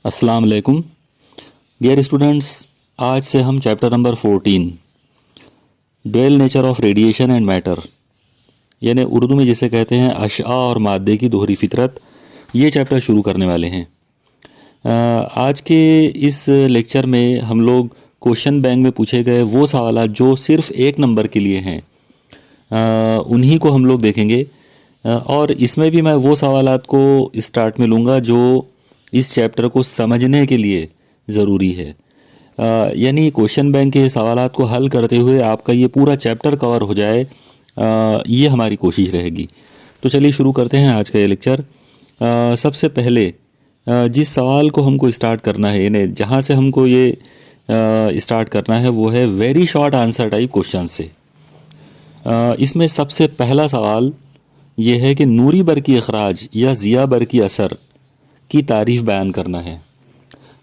अस्सलाम वालेकुम dear students. आज से हम chapter number 14 dual nature of radiation and matter यानी उर्दू में जिसे कहते हैं अशआ और मादे की दोहरी फितरत, ये चैप्टर शुरू करने वाले हैं। आज के इस लेक्चर में हम लोग क्वेश्चन बैंक में पूछे गए वो सवाल जो सिर्फ एक नंबर के लिए हैं, उन्हीं को हम लोग देखेंगे। और इसमें भी मैं वो सवालात को स्टार्ट में लूँगा जो इस चैप्टर को समझने के लिए ज़रूरी है। यानी क्वेश्चन बैंक के सवालात को हल करते हुए आपका ये पूरा चैप्टर कवर हो जाए, ये हमारी कोशिश रहेगी। तो चलिए शुरू करते हैं आज का ये लेक्चर। सबसे पहले जिस सवाल को हमको स्टार्ट करना है, यानी जहाँ से हमको ये स्टार्ट करना है, वो है very short answer type question से। इसमें सबसे पहला सवाल ये है कि नूरी बरकी अखराज या ज़िया बरकी असर की तारीफ़ बयान करना है।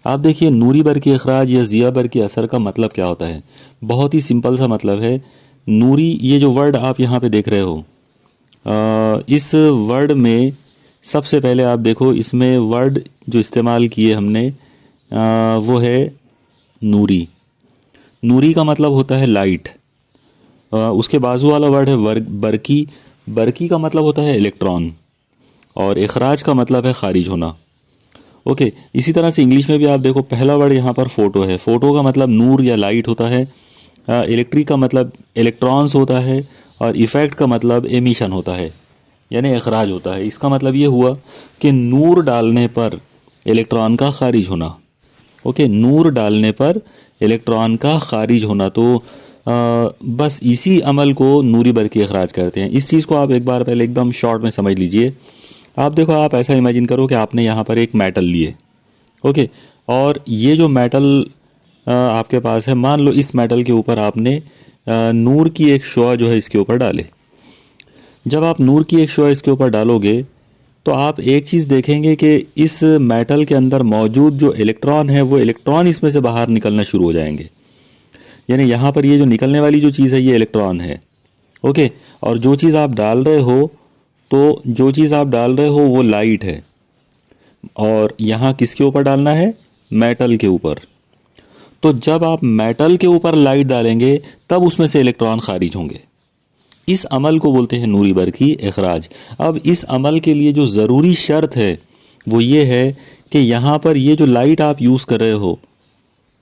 आप देखिए, नूरी बरकी अखराज या ज़िया बरकी असर का मतलब क्या होता है। बहुत ही सिंपल सा मतलब है। नूरी, ये जो वर्ड आप यहाँ पे देख रहे हो, इस वर्ड में सबसे पहले आप देखो, इसमें वर्ड जो इस्तेमाल किए हमने वो है नूरी। नूरी का मतलब होता है लाइट। उसके बाजू वाला वर्ड है बरकी। बरकी का मतलब होता है इलेक्ट्रॉन, और इखराज का मतलब है खारिज होना। ओके, इसी तरह से इंग्लिश में भी आप देखो, पहला वर्ड यहाँ पर फ़ोटो है। फ़ोटो का मतलब नूर या लाइट होता है। इलेक्ट्रिक का मतलब इलेक्ट्रॉन्स होता है, और इफ़ेक्ट का मतलब एमिशन होता है, यानी इखराज होता है। इसका मतलब ये हुआ कि नूर डालने पर इलेक्ट्रॉन का खारिज होना। ओके, नूर डालने पर इलेक्ट्रॉन का खारिज होना। तो बस इसी अमल को नूरी बरकी अखराज करते हैं। इस चीज़ को आप एक बार पहले एकदम शॉर्ट में समझ लीजिए। आप देखो, आप ऐसा इमेजिन करो कि आपने यहाँ पर एक मेटल लिए। ओके, और ये जो मेटल आपके पास है, मान लो इस मेटल के ऊपर आपने नूर की एक शुआ जो है इसके ऊपर डाले। जब आप नूर की एक शुआ इसके ऊपर डालोगे तो आप एक चीज़ देखेंगे कि इस मेटल के अंदर मौजूद जो इलेक्ट्रॉन है, वो इलेक्ट्रॉन इसमें से बाहर निकलना शुरू हो जाएंगे। यानी यहाँ पर ये जो निकलने वाली जो चीज़ है, ये इलेक्ट्रॉन है। ओके, और जो चीज़ आप डाल रहे हो, तो जो चीज़ आप डाल रहे हो वो लाइट है, और यहाँ किसके ऊपर डालना है? मेटल के ऊपर। तो जब आप मेटल के ऊपर लाइट डालेंगे तब उसमें से इलेक्ट्रॉन खारिज होंगे। इस अमल को बोलते हैं नूरी बरकी इखराज। अब इस अमल के लिए जो ज़रूरी शर्त है वो ये है कि यहाँ पर ये जो लाइट आप यूज़ कर रहे हो,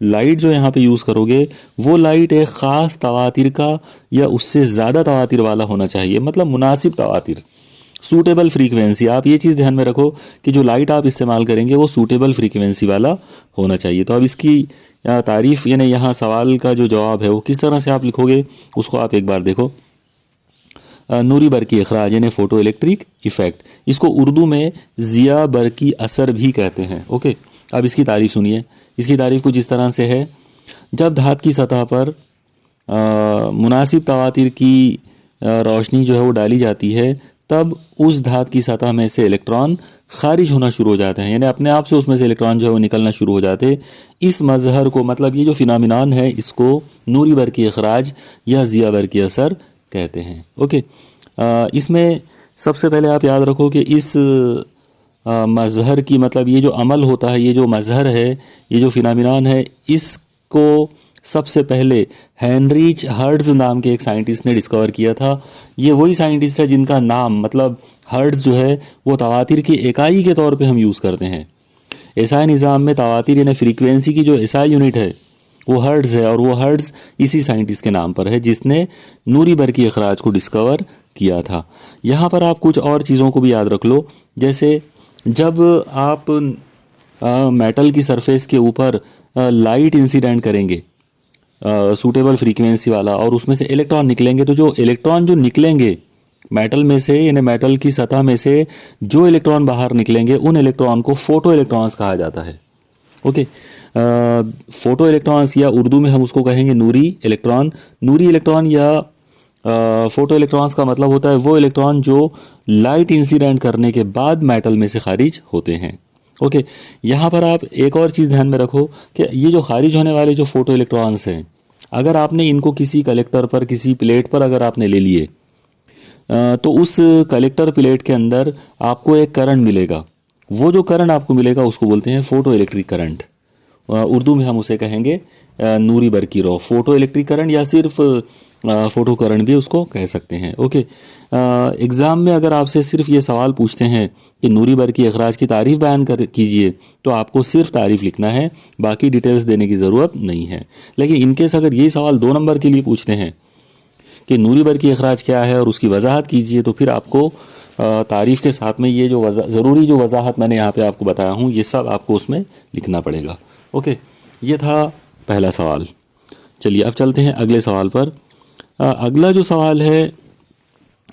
लाइट जो यहाँ पे यूज़ करोगे, वो लाइट एक ख़ास तवातिर का या उससे ज़्यादा तवातिर वाला होना चाहिए। मतलब मुनासिब तवातिर, सूटेबल फ्रीक्वेंसी। आप ये चीज़ ध्यान में रखो कि जो लाइट आप इस्तेमाल करेंगे वो सूटेबल फ्रीक्वेंसी वाला होना चाहिए। तो अब इसकी तारीफ़, यानी यहाँ सवाल का जो जवाब है वो किस तरह से आप लिखोगे, उसको आप एक बार देखो। नूरी बरकी अखराज यानी फ़ोटो इलेक्ट्रिक इफ़ेक्ट, इसको उर्दू में ज़िया बरकी असर भी कहते हैं। ओके, अब इसकी तारीफ़ सुनिए। इसकी तारीफ़ कुछ इस तरह से है। जब धात की सतह पर मुनासिब तवातिर की रोशनी जो है वो डाली जाती है, तब उस धात की सतह में से इलेक्ट्रॉन खारिज होना शुरू हो जाते हैं, यानी अपने आप से उसमें से इलेक्ट्रॉन जो है वो निकलना शुरू हो जाते हैं। इस मज़हर को, मतलब ये जो फिनामिनान है, इसको नूरी बरकी अखराज या ज़िया बरकी असर कहते हैं। ओके, इसमें सबसे पहले आप याद रखो कि इस मज़हर की, मतलब ये जो अमल होता है, ये जो मज़हर है, ये जो फिनामिनान है, इसको सबसे पहले हेनरीच हर्ट्ज़ नाम के एक साइंटिस्ट ने डिस्कवर किया था। ये वही साइंटिस्ट है जिनका नाम, मतलब हर्ट्ज़ जो है वो तवातिर की इकाई के तौर पे हम यूज़ करते हैं। एसआई निज़ाम में तवातिर यानी फ्रीक्वेंसी की जो एसआई यूनिट है वो हर्ट्ज़ है, और वो हर्ट्ज़ इसी साइंटिस्ट के नाम पर है जिसने नूरी बरकी अखराज को डिस्कवर किया था। यहाँ पर आप कुछ और चीज़ों को भी याद रख लो। जैसे जब आप मेटल की सरफेस के ऊपर लाइट इंसिडेंट करेंगे सूटेबल फ्रीक्वेंसी वाला, और उसमें से इलेक्ट्रॉन निकलेंगे, तो जो इलेक्ट्रॉन जो निकलेंगे मेटल में से, यानी मेटल की सतह में से जो इलेक्ट्रॉन बाहर निकलेंगे, उन इलेक्ट्रॉन को फ़ोटो इलेक्ट्रॉन्स कहा जाता है। ओके, फ़ोटो इलेक्ट्रॉन्स, या उर्दू में हम उसको कहेंगे नूरी इलेक्ट्रॉन। नूरी इलेक्ट्रॉन या फ़ोटो इलेक्ट्रॉन्स का मतलब होता है वो इलेक्ट्रॉन जो लाइट इंसिडेंट करने के बाद मेटल में से खारिज होते हैं। ओके, यहाँ पर आप एक और चीज़ ध्यान में रखो कि ये जो खारिज होने वाले जो फ़ोटो इलेक्ट्रॉन्स हैं, अगर आपने इनको किसी कलेक्टर पर, किसी प्लेट पर अगर आपने ले लिए, तो उस कलेक्टर प्लेट के अंदर आपको एक करंट मिलेगा। वो जो करंट आपको मिलेगा उसको बोलते हैं फोटो इलेक्ट्रिक करंट। उर्दू में हम उसे कहेंगे नूरी बरकी रौ, फोटो इलेक्ट्रिक करंट या सिर्फ फोटो करंट भी उसको कह सकते हैं। ओके, एग्ज़ाम में अगर आपसे सिर्फ ये सवाल पूछते हैं कि नूरी बरकी अखराज की तारीफ़ बयान कर कीजिए, तो आपको सिर्फ तारीफ़ लिखना है, बाकी डिटेल्स देने की ज़रूरत नहीं है। लेकिन इनकेस अगर यही सवाल 2 नंबर के लिए पूछते हैं कि नूरी बरकी अखराज क्या है और उसकी वजाहत कीजिए, तो फिर आपको तारीफ़ के साथ में ये जो ज़रूरी जो वजाहत मैंने यहाँ पे आपको बताया हूँ, ये सब आपको उसमें लिखना पड़ेगा। ओके, ये था पहला सवाल। चलिए अब चलते हैं अगले सवाल पर। अगला जो सवाल है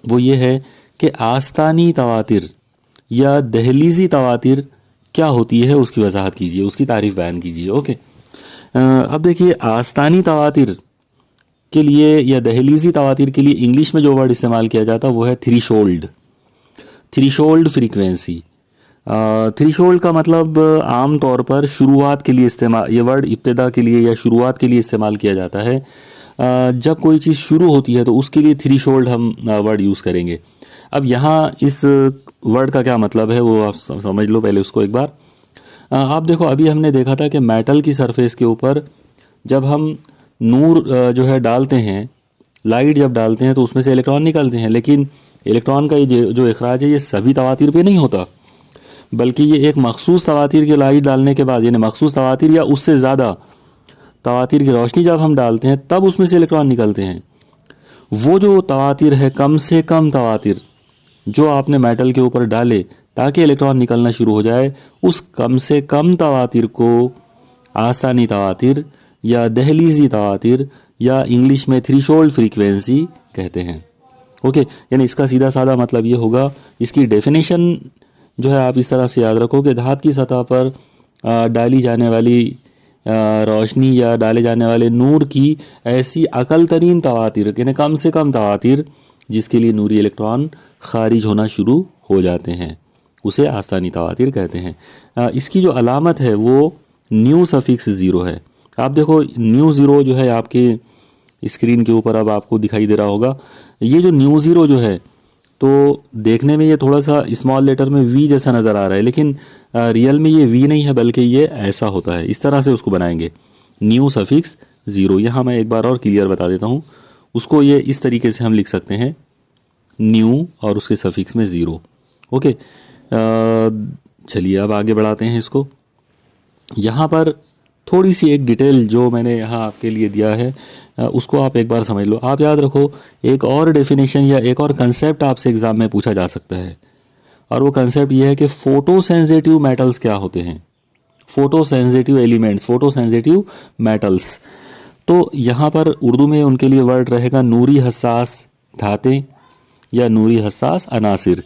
वो ये है कि आस्तानी तवातिर या दहलीज़ी तवातिर क्या होती है, उसकी वजाहत कीजिए, उसकी तारीफ़ बयान कीजिए। ओके, अब देखिए आस्तानी तवातिर के लिए या दहलीज़ी तवातिर के लिए इंग्लिश में जो वर्ड इस्तेमाल किया जाता है वो है थ्रीशोल्ड, थ्रीशोल्ड फ्रीक्वेंसी। थ्रीशोल्ड का मतलब आम तौर पर शुरुआत के लिए इस्तेमाल, ये वर्ड इब्तिदा के लिए या शुरुआत के लिए इस्तेमाल किया जाता है। जब कोई चीज़ शुरू होती है तो उसके लिए थ्रीशोल्ड हम वर्ड यूज़ करेंगे। अब यहाँ इस वर्ड का क्या मतलब है वो आप समझ लो पहले उसको एक बार। आप देखो, अभी हमने देखा था कि मेटल की सरफेस के ऊपर जब हम नूर जो है डालते हैं, लाइट जब डालते हैं तो उसमें से इलेक्ट्रॉन निकलते हैं, लेकिन इलेक्ट्रॉन का ये जो इखराज है ये सभी तवातीर पे नहीं होता, बल्कि ये एक मखसूस तवातीर की लाइट डालने के बाद, यानी मखसूस तवातीर या उससे ज़्यादा तवातीर की रोशनी जब हम डालते हैं तब उसमें से इलेक्ट्रॉन निकलते हैं। वो जो तवातीर है, कम से कम तवातीर जो आपने मेटल के ऊपर डाले ताकि इलेक्ट्रॉन निकलना शुरू हो जाए, उस कम से कम तवातीर को आसानी तवातीर या दहलीज़ी तवातीर या इंग्लिश में थ्रीशोल्ड फ्रीक्वेंसी कहते हैं। ओके, यानी इसका सीधा साधा मतलब ये होगा, इसकी डेफिनेशन जो है आप इस तरह से याद रखो कि धात की सतह पर डाली जाने वाली रोशनी या डाले जाने वाले नूर की ऐसी अकल तरीन तवातीर, यानी कम से कम तवातीर जिसके लिए नूरी इलेक्ट्रॉन खारिज होना शुरू हो जाते हैं, उसे आसानी तवातीर कहते हैं। इसकी जो अलामत है वो न्यू सफिक्स ज़ीरो है। आप देखो न्यू ज़ीरो जो है आपके स्क्रीन के ऊपर अब आपको दिखाई दे रहा होगा। ये जो न्यू ज़ीरो जो है तो देखने में ये थोड़ा सा स्मॉल लेटर में वी जैसा नज़र आ रहा है, लेकिन रियल में ये वी नहीं है बल्कि ये ऐसा होता है। इस तरह से उसको बनाएंगे, न्यू सफिक्स ज़ीरो। यहाँ मैं एक बार और क्लियर बता देता हूँ उसको, ये इस तरीके से हम लिख सकते हैं, न्यू और उसके सफिक्स में ज़ीरो। ओके, चलिए अब आगे बढ़ाते हैं इसको। यहाँ पर थोड़ी सी एक डिटेल जो मैंने यहाँ आपके लिए दिया है उसको आप एक बार समझ लो। आप याद रखो, एक और डेफिनेशन या एक और कंसेप्ट आपसे एग्ज़ाम में पूछा जा सकता है, और वो कंसेप्ट ये है कि फ़ोटो सेंसिटिव मेटल्स क्या होते हैं, photo sensitive elements, photo sensitive metals. तो यहाँ पर उर्दू में उनके लिए वर्ड रहेगा नूरी हसास धातें या नूरी हसास अनासिर।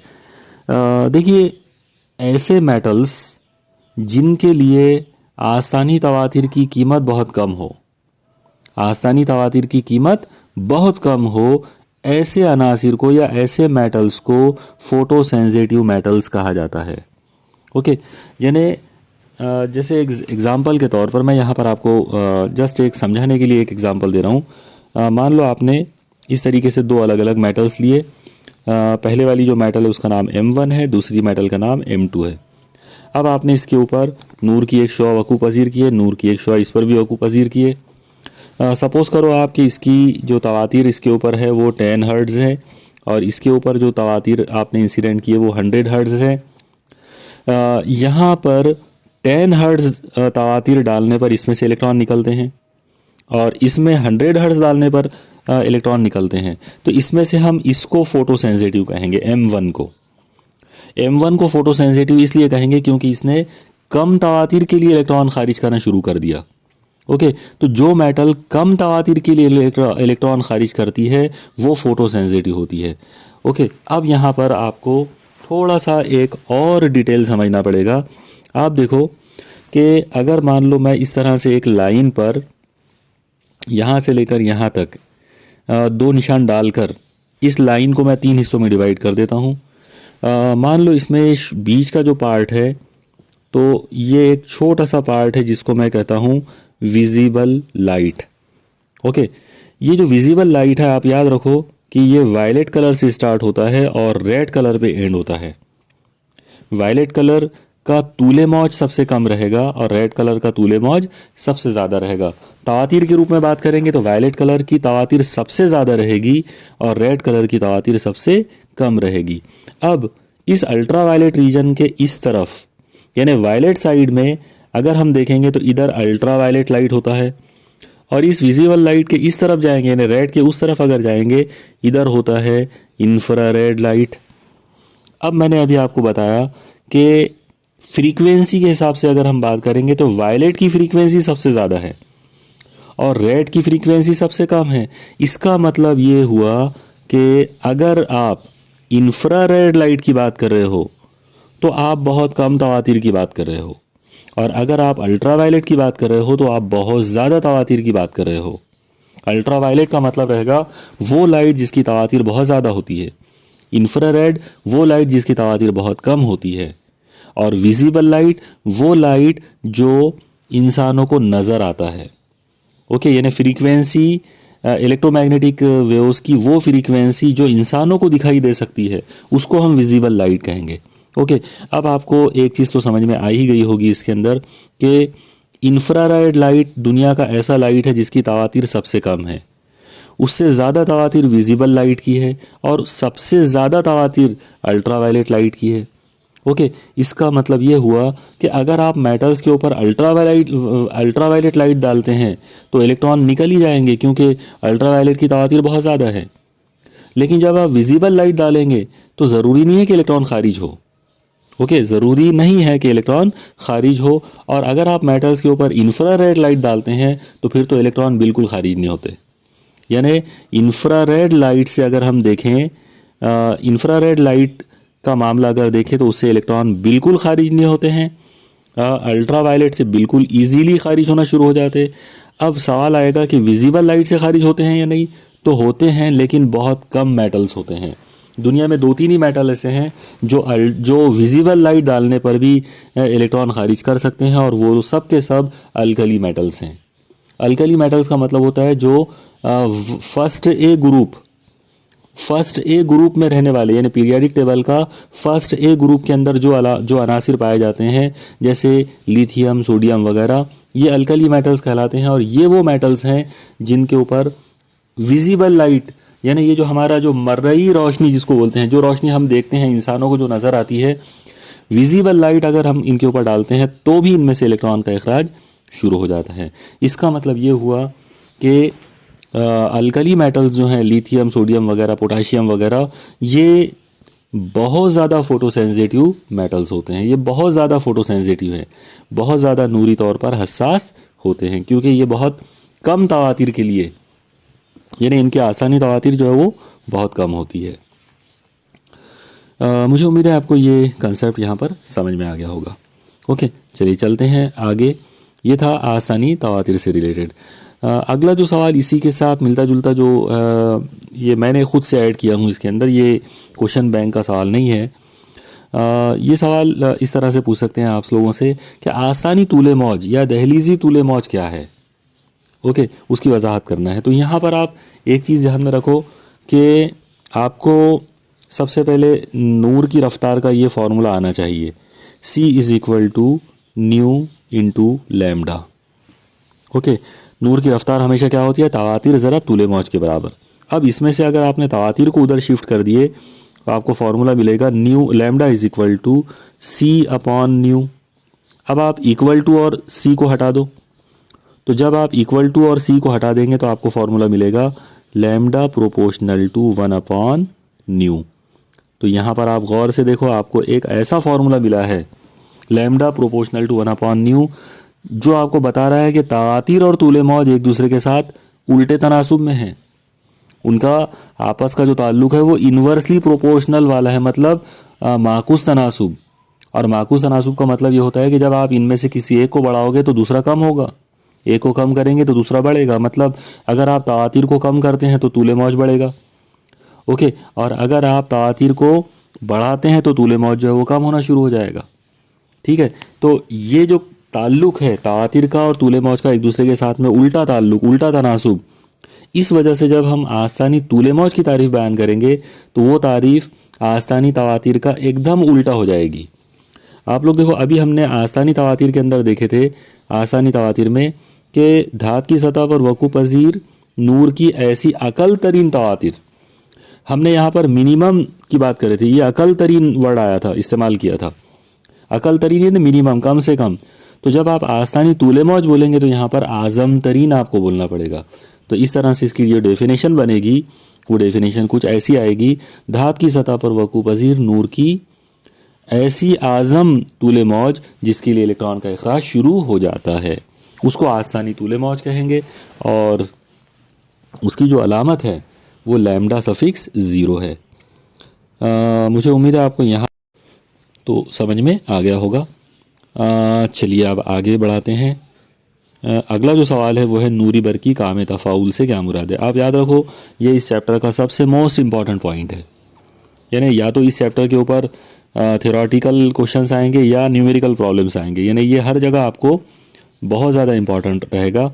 देखिए, ऐसे मेटल्स जिनके लिए आसानी तवातीर की कीमत बहुत कम हो, आसानी तवातीर की कीमत बहुत कम हो, ऐसे अनासिर को या ऐसे मेटल्स को फोटो सेंसिटिव मेटल्स कहा जाता है। ओके, यानी जैसे एग्जांपल के तौर पर मैं यहाँ पर आपको जस्ट एक समझाने के लिए एक एग्जांपल दे रहा हूँ। मान लो आपने इस तरीके से 2 अलग अलग मेटल्स लिए। पहले वाली जो मेटल है उसका नाम M1 है, दूसरी मेटल का नाम M2 है। अब आपने इसके ऊपर नूर की एक शुआ वकू पजीर किए, नूर की एक शुआ इस पर भी वकू पजीर किए। सपोज़ करो आपकी इसकी जो तवातीर इसके ऊपर है वो 10 हर्ट्ज़ है, और इसके ऊपर जो तवातीर आपने इंसिडेंट किए वो 100 हर्ट्ज़ है। यहाँ पर 10 हर्ट्ज़ तवातीर डालने पर इसमें से इलेक्ट्रॉन निकलते हैं, और इसमें 100 हर्ट्ज़ डालने पर इलेक्ट्रॉन निकलते हैं। तो इसमें से हम इसको फोटो सेंसिटिव कहेंगे, M1 को। M1 को फोटो सेंसिटिव इसलिए कहेंगे क्योंकि इसने कम तवातीर के लिए इलेक्ट्रॉन खारिज करना शुरू कर दिया। ओके, तो जो मेटल कम तवातीर के लिए इलेक्ट्रॉन खारिज करती है वो फोटो सेंसिटिव होती है। ओके, अब यहाँ पर आपको थोड़ा सा एक और डिटेल समझना पड़ेगा। आप देखो कि अगर मान लो मैं इस तरह से एक लाइन पर यहाँ से लेकर यहाँ तक 2 निशान डालकर इस लाइन को मैं 3 हिस्सों में डिवाइड कर देता हूँ। मान लो इसमें बीच का जो पार्ट है तो ये एक छोटा सा पार्ट है जिसको मैं कहता हूँ विजिबल लाइट। ओके, ये जो विजिबल लाइट है आप याद रखो कि ये वायलेट कलर से स्टार्ट होता है और रेड कलर पे एंड होता है। वायलेट कलर का तूले मौज सबसे कम रहेगा और रेड कलर का तूले मौज सबसे ज़्यादा रहेगा। तवातीर के रूप में बात करेंगे तो वायलेट कलर की तवातीर सबसे ज़्यादा रहेगी और रेड कलर की तवातीर सबसे कम रहेगी। अब इस अल्ट्रा वायलेट रीजन के इस तरफ यानी वायलेट साइड में अगर हम देखेंगे तो इधर अल्ट्रा वायलेट लाइट होता है और इस विजिबल लाइट के इस तरफ जाएंगे यानी रेड के उस तरफ अगर जाएंगे इधर होता है इंफ्रारेड लाइट। अब मैंने अभी आपको बताया कि फ्रीक्वेंसी के हिसाब से अगर हम बात करेंगे तो वायलेट की फ्रीक्वेंसी सबसे ज़्यादा है और रेड की फ्रीक्वेंसी सबसे कम है। इसका मतलब ये हुआ कि अगर आप इंफ्रारेड लाइट की बात कर रहे हो तो आप बहुत कम तवातीर की बात कर रहे हो और अगर आप अल्ट्रा वायलेट की बात कर रहे हो तो आप बहुत ज़्यादा तवातीर की बात कर रहे हो। अल्ट्रा वायलेट का मतलब रहेगा वो लाइट जिसकी तवातीर बहुत ज़्यादा होती है, इंफ्रारेड वो लाइट जिसकी तवातीर बहुत कम होती है और विजिबल लाइट वो लाइट जो इंसानों को नज़र आता है। ओके, यानी फ्रीक्वेंसी इलेक्ट्रोमैग्नेटिक वेव्स की वो फ्रीक्वेंसी जो इंसानों को दिखाई दे सकती है उसको हम विजिबल लाइट कहेंगे। ओके, अब आपको एक चीज़ तो समझ में आ ही गई होगी इसके अंदर कि इंफ्रारेड लाइट दुनिया का ऐसा लाइट है जिसकी तवातीर सबसे कम है, उससे ज़्यादा तवातीर विजिबल लाइट की है और सबसे ज़्यादा तवातीर अल्ट्रा वायलेट लाइट की है। ओके, इसका मतलब ये हुआ कि अगर आप मेटल्स के ऊपर अल्ट्रा वायलेट लाइट डालते हैं तो इलेक्ट्रॉन निकल ही जाएंगे क्योंकि अल्ट्रा वायलेट की तवातीर बहुत ज़्यादा है। लेकिन जब आप विजिबल लाइट डालेंगे तो ज़रूरी नहीं है कि इलेक्ट्रॉन खारिज हो। ओके, ज़रूरी नहीं है कि इलेक्ट्रॉन खारिज हो और अगर आप मेटल्स के ऊपर इंफ्रारेड लाइट डालते हैं तो फिर तो इलेक्ट्रॉन बिल्कुल खारिज नहीं होते। यानी इंफ्रारेड लाइट से अगर हम देखें, इंफ्रारेड लाइट का मामला अगर देखें तो उससे इलेक्ट्रॉन बिल्कुल खारिज नहीं होते हैं, अल्ट्रा वायलेट से बिल्कुल इजीली खारिज होना शुरू हो जाते। अब सवाल आएगा कि विजिबल लाइट से खारिज होते हैं या नहीं, तो होते हैं लेकिन बहुत कम मेटल्स होते हैं। दुनिया में 2-3 ही मेटल ऐसे हैं जो विजिबल लाइट डालने पर भी इलेक्ट्रॉन खारिज कर सकते हैं और वो सब के सब अल्कली मेटल्स हैं। अल्कली मेटल्स का मतलब होता है जो फर्स्ट ए ग्रुप में रहने वाले यानी पीरियोडिक टेबल का फर्स्ट ए ग्रुप के अंदर जो अनासिर पाए जाते हैं जैसे लिथियम, सोडियम वगैरह, ये अल्कली मेटल्स कहलाते हैं और ये वो मेटल्स हैं जिनके ऊपर विजिबल लाइट यानी ये जो हमारा जो मर्रई रोशनी जिसको बोलते हैं, जो रोशनी हम देखते हैं इंसानों को जो नज़र आती है, विजिबल लाइट अगर हम इनके ऊपर डालते हैं तो भी इनमें से इलेक्ट्रॉन का इखराज शुरू हो जाता है। इसका मतलब ये हुआ कि अल्कली मेटल्स जो हैं लिथियम, सोडियम वगैरह, पोटाशियम वगैरह, ये बहुत ज़्यादा फोटोसेंसिटिव मेटल्स होते हैं। ये बहुत ज़्यादा फोटोसेंसिटिव है, बहुत ज़्यादा नूरी तौर पर हसास होते हैं क्योंकि ये बहुत कम तवातीर के लिए यानी इनकी आसानी तवातीर जो है वो बहुत कम होती है। मुझे उम्मीद है आपको ये कंसेप्ट यहाँ पर समझ में आ गया होगा। ओके, चलिए चलते हैं आगे। ये था आसानी तवातीर से रिलेटेड। अगला जो सवाल इसी के साथ मिलता जुलता जो ये मैंने खुद से ऐड किया हूँ इसके अंदर, ये क्वेश्चन बैंक का सवाल नहीं है। ये सवाल इस तरह से पूछ सकते हैं आप लोगों से कि आसानी तूले मौज या दहलीजी तूले मौज क्या है। ओके, उसकी वजाहत करना है। तो यहाँ पर आप एक चीज़ ध्यान में रखो कि आपको सबसे पहले नूर की रफ्तार का ये फार्मूला आना चाहिए, C = nu into lambda. Okay, नूर की रफ्तार हमेशा क्या होती है, तवातीर ज़रब तूले मौज के बराबर। अब इसमें से अगर आपने तवातीर को उधर शिफ्ट कर दिए तो आपको फार्मूला मिलेगा लैम्डा = C/न्यू। अब आप इक्वल टू और C को हटा दो, तो जब आप इक्वल टू और C को हटा देंगे तो आपको फार्मूला मिलेगा लैम्डा प्रोपोर्शनल टू 1/न्यू। तो यहाँ पर आप गौर से देखो, आपको एक ऐसा फार्मूला मिला है लैम्डा प्रोपोर्शनल टू 1/न्यू जो आपको बता रहा है कि तवातीर और तूले मौज एक दूसरे के साथ उल्टे तनासुब में हैं। उनका आपस का जो ताल्लुक है वो इन्वर्सली प्रोपोर्शनल वाला है, मतलब माकूस तनासुब। और माकूस तनासुब का मतलब ये होता है कि जब आप इनमें से किसी एक को बढ़ाओगे तो दूसरा कम होगा, एक को कम करेंगे तो दूसरा बढ़ेगा। मतलब अगर आप तवातीर को कम करते हैं तो तूले मौज बढ़ेगा। ओके, और अगर आप तवातीर को बढ़ाते हैं तो तूले मौज जो है वो कम होना शुरू हो जाएगा। ठीक है, तो ये जो ताल्लुक है तवातीर का और तूले मौज का एक दूसरे के साथ में उल्टा ताल्लुक, उल्टा तनासुब, इस वजह से जब हम आस्तानी तूले मौज की तारीफ बयान करेंगे तो वो तारीफ आस्तानी तवातीर का एकदम उल्टा हो जाएगी। आप लोग देखो, अभी हमने आसानी तवातीर के अंदर देखे थे, आसानी तवातीर में, कि धात की सतह पर वकू पजीर नूर की ऐसी अकल तरीन तवातीर, हमने यहाँ पर मिनिमम की बात करे थे, ये अकल तरीन वर्ड आया था, इस्तेमाल किया था। अकल तरीन यानी मिनिमम, कम से कम। तो जब आप आसानी तूले मौज बोलेंगे तो यहाँ पर आज़म तरीन आपको बोलना पड़ेगा। तो इस तरह से इसकी जो डेफिनेशन बनेगी, वो डेफिनेशन कुछ ऐसी आएगी, धात की सतह पर वकू पजीर नूर की ऐसी आज़म तूले मौज जिसके लिए इलेक्ट्रॉन का इखराज शुरू हो जाता है, उसको आसानी तूले मौज कहेंगे। और उसकी जो अलामत है वो लैम्डा सफिक्स 0 है। मुझे उम्मीद है आपको यहाँ तो समझ में आ गया होगा। चलिए अब आगे बढ़ाते हैं। अगला जो सवाल है वो है नूरी बरकी काम तफ़ाउल से क्या मुराद है। आप याद रखो, ये इस चैप्टर का सबसे मोस्ट इम्पॉर्टेंट पॉइंट है। यानी या तो इस चैप्टर के ऊपर थ्योरेटिकल क्वेश्चंस आएंगे या न्यूमेरिकल प्रॉब्लम्स आएंगे, यानी ये हर जगह आपको बहुत ज़्यादा इम्पॉर्टेंट रहेगा।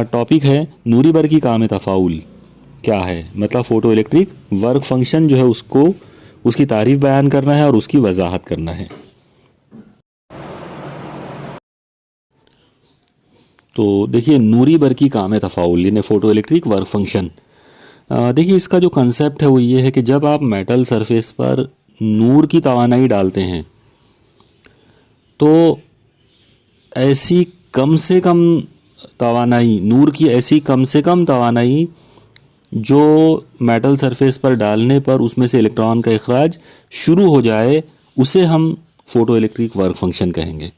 टॉपिक है नूरी बरकी काम तफ़ाउल क्या है, मतलब फ़ोटो इलेक्ट्रिक वर्क फंक्शन जो है उसको, उसकी तारीफ़ बयान करना है और उसकी वजाहत करना है। तो देखिए, नूरी बरकी काम तफ़ाउल यानी फ़ोटो इलेक्ट्रिक वर्क फंक्शन। देखिए, इसका जो कंसेप्ट है वो ये है कि जब आप मेटल सरफेस पर नूर की तवानाई डालते हैं तो ऐसी कम से कम तवानाई, नूर की ऐसी कम से कम तवानाई जो मेटल सरफेस पर डालने पर उसमें से इलेक्ट्रॉन का इखराज शुरू हो जाए, उसे हम फ़ोटो इलेक्ट्रिक वर्क फंक्शन कहेंगे।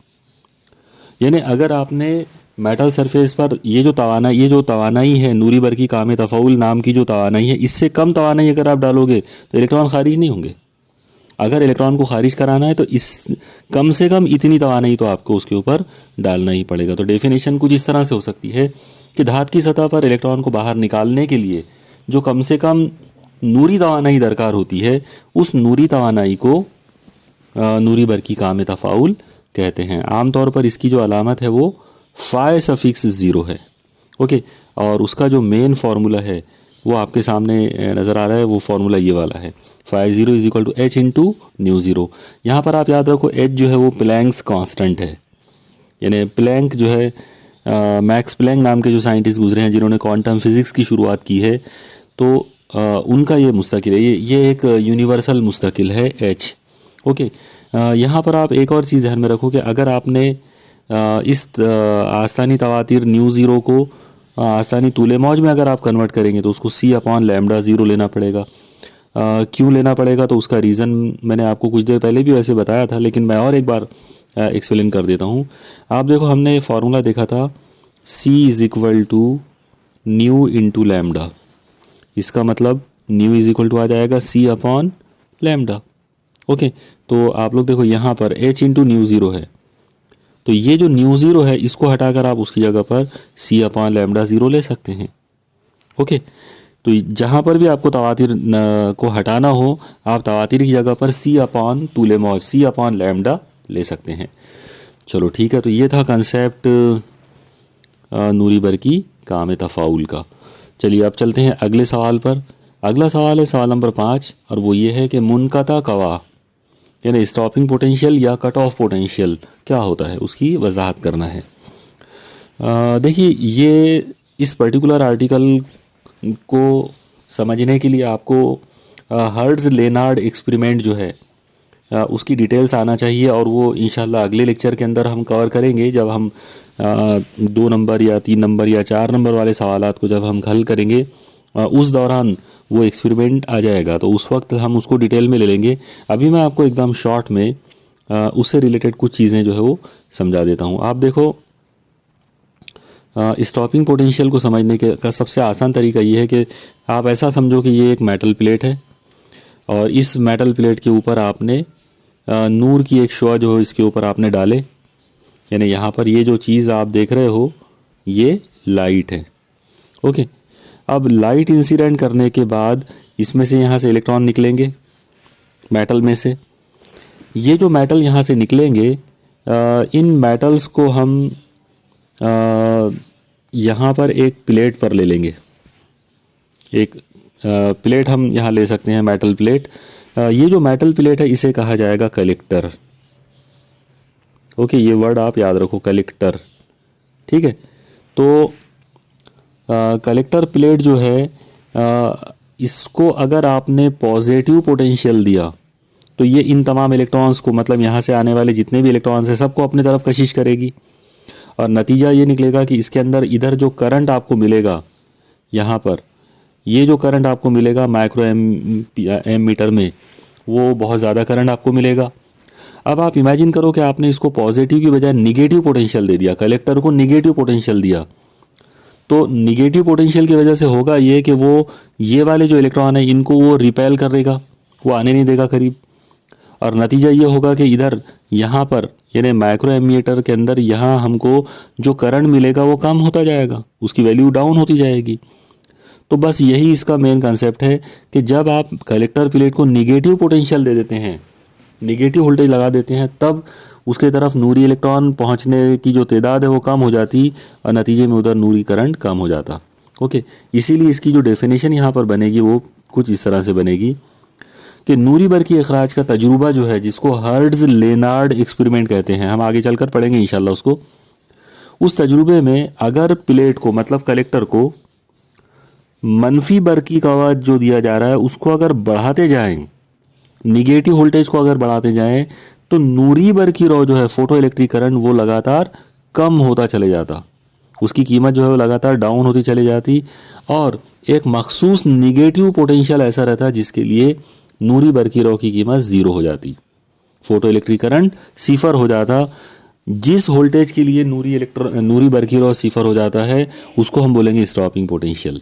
यानी अगर आपने मेटल सरफेस पर ये जो तवानाई है, नूरी बरकी काम तफ़ाउल नाम की जो तवानाई है, इससे कम तवानाई अगर आप डालोगे तो इलेक्ट्रॉन खारिज नहीं होंगे। अगर इलेक्ट्रॉन को खारिज कराना है तो इस कम से कम इतनी तवानाई तो आपको उसके ऊपर डालना ही पड़ेगा। तो डेफिनेशन कुछ इस तरह से हो सकती है कि धात की सतह पर इलेक्ट्रॉन को बाहर निकालने के लिए जो कम से कम नूरी तवानाई दरकार होती है, उस नूरी तवानाई को नूरी बरकी काम तफ़ाउल कहते हैं। आमतौर पर इसकी जो अलामत है वो फाई सफिक्स 0 है। ओके, और उसका जो मेन फार्मूला है वो आपके सामने नज़र आ रहा है। वो फार्मूला ये वाला है, phi 0 is equal to h into nu 0। यहाँ पर आप याद रखो, एच जो है वो प्लैंक्स कांस्टेंट है। यानी प्लैंक जो है, मैक्स प्लैंक नाम के जो साइंटिस्ट गुजरे हैं जिन्होंने क्वांटम फिज़िक्स की शुरुआत की है, तो उनका ये मुस्तकिल है, ये एक यूनिवर्सल मुस्तकिल है एच। ओके, यहाँ पर आप एक और चीज़ ध्यान में रखो कि अगर आपने इस आसानी तवातीर न्यू 0 को आसानी तूले मौज में अगर आप कन्वर्ट करेंगे तो उसको C अपॉन लैम्डा 0 लेना पड़ेगा। क्यों लेना पड़ेगा, तो उसका रीज़न मैंने आपको कुछ देर पहले भी वैसे बताया था, लेकिन मैं और एक बार एक्सप्लेन कर देता हूँ। आप देखो, हमने फार्मूला देखा था C is equal to nu into lambda. इसका मतलब न्यू इज़ इक्वल टू आ जाएगा C अपॉन लैम्डा। ओके, तो आप लोग देखो यहाँ पर H इंटू न्यू 0 है, तो ये जो न्यू 0 है इसको हटाकर आप उसकी जगह पर C अपॉन लैम्डा 0 ले सकते हैं। ओके, तो जहाँ पर भी आपको तवातीर को हटाना हो, आप तवातीर की जगह पर C अपॉन तूले मौज, C अपॉन लैम्डा ले सकते हैं। चलो ठीक है, तो ये था कंसेप्ट नूरी बरकी काम तफ़ाउल का। चलिए अब चलते हैं अगले सवाल पर। अगला सवाल है सवाल नंबर 5, और वो ये है कि मुनक़ता कवा यानी स्टॉपिंग पोटेंशियल या कट ऑफ पोटेंशियल क्या होता है, उसकी वजाहत करना है। देखिए, ये इस पर्टिकुलर आर्टिकल को समझने के लिए आपको हर्ट्ज़ लेनार्ड एक्सपेरिमेंट जो है उसकी डिटेल्स आना चाहिए, और वो इंशाल्लाह अगले लेक्चर के अंदर हम कवर करेंगे, जब हम 2 नंबर या 3 नंबर या 4 नंबर वाले सवालात को जब हम हल करेंगे, उस दौरान वो एक्सपेरिमेंट आ जाएगा, तो उस वक्त हम उसको डिटेल में ले लेंगे। अभी मैं आपको एकदम शॉर्ट में उससे रिलेटेड कुछ चीज़ें जो है वो समझा देता हूँ। आप देखो, स्टॉपिंग पोटेंशियल को समझने का सबसे आसान तरीका ये है कि आप ऐसा समझो कि ये एक मेटल प्लेट है, और इस मेटल प्लेट के ऊपर आपने नूर की एक शुआ जो है इसके ऊपर आपने डाले। यानी यहाँ पर ये जो चीज़ आप देख रहे हो ये लाइट है। ओके, अब लाइट इंसिडेंट करने के बाद इसमें से यहाँ से इलेक्ट्रॉन निकलेंगे मेटल में से। ये जो मेटल यहाँ से निकलेंगे, इन मेटल्स को हम यहाँ पर एक प्लेट पर ले लेंगे। एक प्लेट हम यहाँ ले सकते हैं, मेटल प्लेट। ये जो मेटल प्लेट है इसे कहा जाएगा कलेक्टर। ओके, ये वर्ड आप याद रखो, कलेक्टर। ठीक है, तो कलेक्टर प्लेट जो है इसको अगर आपने पॉजिटिव पोटेंशियल दिया तो ये इन तमाम इलेक्ट्रॉन्स को, मतलब यहाँ से आने वाले जितने भी इलेक्ट्रॉन्स हैं सबको अपनी तरफ कशिश करेगी, और नतीजा ये निकलेगा कि इसके अंदर इधर जो करंट आपको मिलेगा, यहाँ पर ये जो करंट आपको मिलेगा माइक्रो एम मीटर में, वो बहुत ज़्यादा करंट आपको मिलेगा। अब आप इमेजिन करो कि आपने इसको पॉजिटिव की बजाय निगेटिव पोटेंशियल दे दिया, कलेक्टर को निगेटिव पोटेंशियल दिया, तो निगेटिव पोटेंशियल की वजह से होगा ये कि वो ये वाले जो इलेक्ट्रॉन है इनको वो रिपेल करेगा, वो आने नहीं देगा करीब, और नतीजा ये होगा कि इधर यहाँ पर यानी माइक्रो एमीटर के अंदर यहाँ हमको जो करंट मिलेगा वो कम होता जाएगा, उसकी वैल्यू डाउन होती जाएगी। तो बस यही इसका मेन कंसेप्ट है कि जब आप कलेक्टर प्लेट को निगेटिव पोटेंशियल दे देते हैं, निगेटिव वोल्टेज लगा देते हैं, तब उसके तरफ नूरी इलेक्ट्रॉन पहुंचने की जो तादाद है वो कम हो जाती और नतीजे में उधर नूरी करंट कम हो जाता। ओके, इसीलिए इसकी जो डेफिनेशन यहाँ पर बनेगी वो कुछ इस तरह से बनेगी कि नूरी बरकी अखराज का तजुर्बा जो है, जिसको हर्ट्ज लेनार्ड एक्सपेरिमेंट कहते हैं, हम आगे चलकर पढ़ेंगे इंशाल्लाह उसको, उस तजुर्बे में अगर प्लेट को मतलब कलेक्टर को मनफी बरकी का आवाज जो दिया जा रहा है उसको अगर बढ़ाते जाएं, निगेटिव वोल्टेज को अगर बढ़ाते जाएं, तो नूरी बरकी रॉ जो है फोटो इलेक्ट्रिक करंट वो लगातार कम होता चले जाता, उसकी कीमत जो है वो लगातार डाउन होती चली जाती, और एक मखसूस निगेटिव पोटेंशियल ऐसा रहता जिसके लिए नूरी बरकी रॉ की कीमत 0 हो जाती, फोटो इलेक्ट्रिक करंट सिफर हो जाता। जिस वोल्टेज के लिए नूरी बरकी रॉ सिफर हो जाता है उसको हम बोलेंगे stopping potential.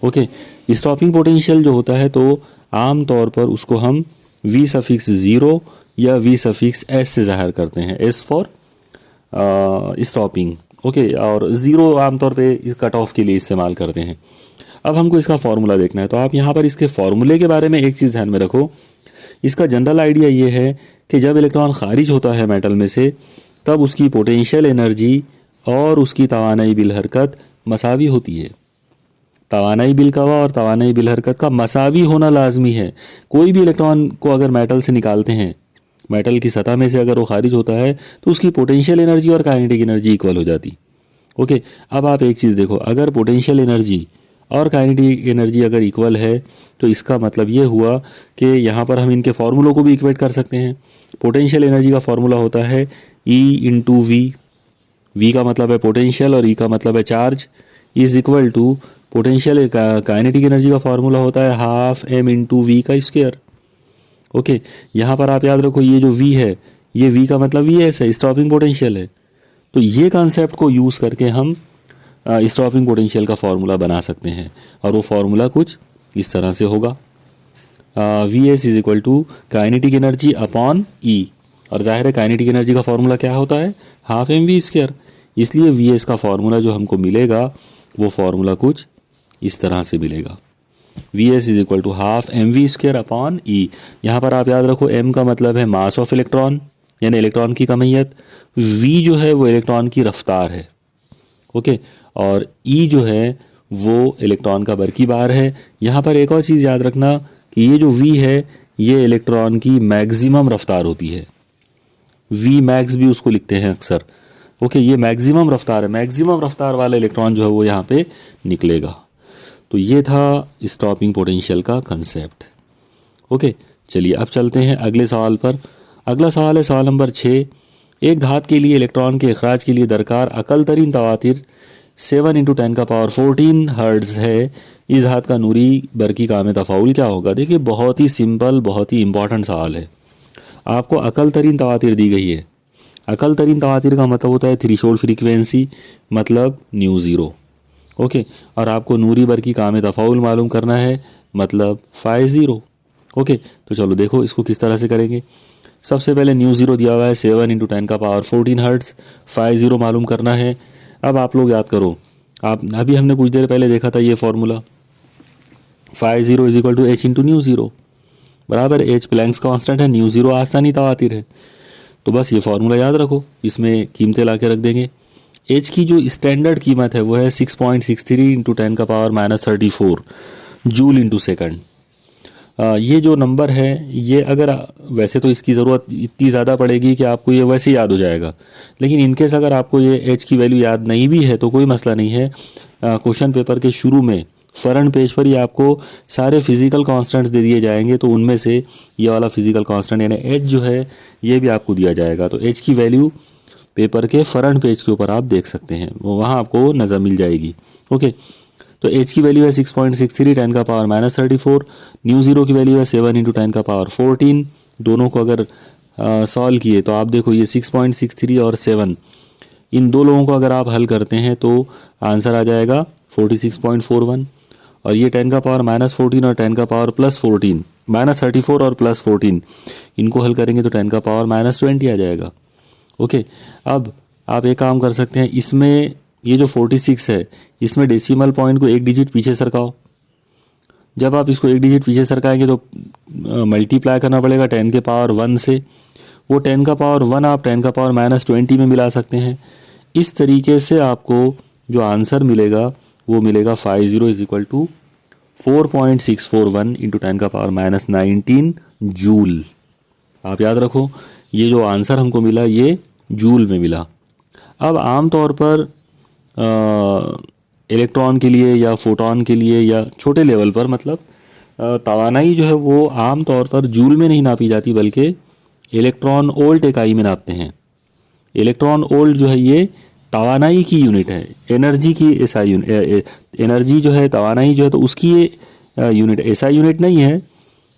Okay, stopping potential जो होता है तो आम तौर पर उसको हम V0 या V S से जाहिर करते हैं, S फॉर स्टॉपिंग। ओके, और 0 आमतौर पे इस कट ऑफ के लिए इस्तेमाल करते हैं। अब हमको इसका फॉर्मूला देखना है, तो आप यहाँ पर इसके फॉर्मूले के बारे में एक चीज़ ध्यान में रखो। इसका जनरल आइडिया ये है कि जब इलेक्ट्रॉन खारिज होता है मेटल में से, तब उसकी पोटेंशियल एनर्जी और उसकी तवानाई बिल हरकत मसावी होती है। तवानाई बिल कवा और तवानाई बिल हरकत का मसावी होना लाजमी है। कोई भी इलेक्ट्रॉन को अगर मेटल से निकालते हैं, मेटल की सतह में से अगर वो खारिज होता है तो उसकी पोटेंशियल एनर्जी और काइनेटिक एनर्जी इक्वल हो जाती। ओके, अब आप एक चीज़ देखो, अगर पोटेंशियल एनर्जी और काइनेटिक एनर्जी अगर इक्वल है तो इसका मतलब ये हुआ कि यहाँ पर हम इनके फार्मूलों को भी इक्वेट कर सकते हैं। पोटेंशियल एनर्जी का फार्मूला होता है E इंटू वी, वी का मतलब है पोटेंशियल और E का मतलब है charge, is equal to potential kinetic energy का फार्मूला होता है हाफ m इंटू वी का स्क्वायर। ओके, यहाँ पर आप याद रखो ये जो V है, ये V का मतलब Vs है, स्टॉपिंग पोटेंशियल है। तो ये कॉन्सेप्ट को यूज़ करके हम स्टॉपिंग पोटेंशियल का फार्मूला बना सकते हैं, और वो फार्मूला कुछ इस तरह से होगा, Vs is equal to kinetic energy upon E, और जाहिर है काइनेटिक एनर्जी का फार्मूला क्या होता है, हाफ mv स्क्वायर। इसलिए Vs का फार्मूला जो हमको मिलेगा वो फार्मूला कुछ इस तरह से मिलेगा, Vs is equal to half mv square upon E। यहाँ पर आप याद रखो m का मतलब है मास ऑफ इलेक्ट्रॉन यानी इलेक्ट्रॉन की कमियत, v जो है वो इलेक्ट्रॉन की रफ्तार है। ओके, और E जो है वो इलेक्ट्रॉन का बरकी बार है। यहाँ पर एक और चीज़ याद रखना कि ये जो V है ये इलेक्ट्रॉन की मैक्सिमम रफ्तार होती है, V मैक्स भी उसको लिखते हैं अक्सर। ओके, ये मैक्सिमम रफ्तार है, मैक्सिमम रफ्तार वाला इलेक्ट्रॉन जो है वो यहाँ पे निकलेगा। तो ये था स्टॉपिंग पोटेंशियल का कंसेप्ट। ओके, चलिए अब चलते हैं अगले सवाल पर। अगला सवाल है सवाल नंबर 6। एक धात के लिए इलेक्ट्रॉन के अखराज के लिए दरकार अकल तरीन तवातिर 7 × 10⁻14 हर्ट्ज़ है। इस धात का नूरी बरकी काम तफाउल क्या होगा? देखिए, बहुत ही सिंपल, बहुत ही इंपॉर्टेंट सवाल है। आपको अकल तरीन तवातिर दी गई है। अकल तरीन तवातिर का मतलब होता है थ्रेशोल्ड फ्रीक्वेंसी, मतलब 𝛎0। ओके, और आपको नूरी बरकी काम तफाउल मालूम करना है, मतलब ∅0। ओके, तो चलो देखो इसको किस तरह से करेंगे। सबसे पहले 𝛎0 दिया हुआ है 7 × 10⁻14 हर्ट्ज़, ∅0 मालूम करना है। अब आप लोग याद करो, आप अभी हमने कुछ देर पहले देखा था ये formula, ∅0 is equal to h into 𝛎0 बराबर h प्लैंक्स कांस्टेंट है, 𝛎0 आसानी तवातिर है। तो बस ये फार्मूला याद रखो, इसमें कीमतें ला के रख देंगे। h की जो स्टैंडर्ड कीमत है वो है 6.63 × 10⁻−34 जूल इंटू सेकंड। ये जो नंबर है ये अगर वैसे तो इसकी ज़रूरत इतनी ज़्यादा पड़ेगी कि आपको ये वैसे याद हो जाएगा, लेकिन इनकेस अगर आपको ये एच की वैल्यू याद नहीं भी है तो कोई मसला नहीं है। क्वेश्चन पेपर के शुरू में फ्रंट पेज पर ही आपको सारे फिजिकल कांस्टेंट्स दे दिए जाएंगे, तो उनमें से ये वाला फिजिकल कांस्टेंट यानी एच जो है ये भी आपको दिया जाएगा। तो एच की वैल्यू पेपर के फ्रंट पेज के ऊपर आप देख सकते हैं, वो वहाँ आपको नज़र मिल जाएगी। ओके, तो एच की वैल्यू है 6.63 10 का पावर -34। न्यू ज़ीरो की वैल्यू है 7 × 10 का पावर 14। दोनों को अगर सॉल्व किए तो आप देखो ये 6.63 और 7, इन दो लोगों को अगर आप हल करते हैं तो आंसर आ जाएगा 46.41। और ये 10 का पावर -14 और 10 का पावर +14, -34 और +14, इनको हल करेंगे तो 10 का पावर -20 आ जाएगा। ओके, अब आप एक काम कर सकते हैं, इसमें ये जो 46 है इसमें डेसिमल पॉइंट को एक डिजिट पीछे सरकाओ। जब आप इसको एक डिजिट पीछे सरकाएंगे तो मल्टीप्लाई करना पड़ेगा 10 के पावर 1 से। वो 10 का पावर 1 आप 10 का पावर -20 में मिला सकते हैं। इस तरीके से आपको जो आंसर मिलेगा वो मिलेगा 50 = 4.641 × 10 का पावर -19 जूल। आप याद रखो ये जो आंसर हमको मिला ये जूल में मिला। अब आम तौर पर इलेक्ट्रॉन के लिए या फोटॉन के लिए या छोटे लेवल पर मतलब तवानाई जो है वो आम तौर पर जूल में नहीं नापी जाती बल्कि इलेक्ट्रॉन वोल्ट इकाई में नापते हैं। इलेक्ट्रॉन वोल्ट जो है ये तवानाई की यूनिट है, एनर्जी की एसआई यूनिट। एनर्जी जो है तवानाई जो है तो उसकी ये यूनिट एसआई यूनिट नहीं है,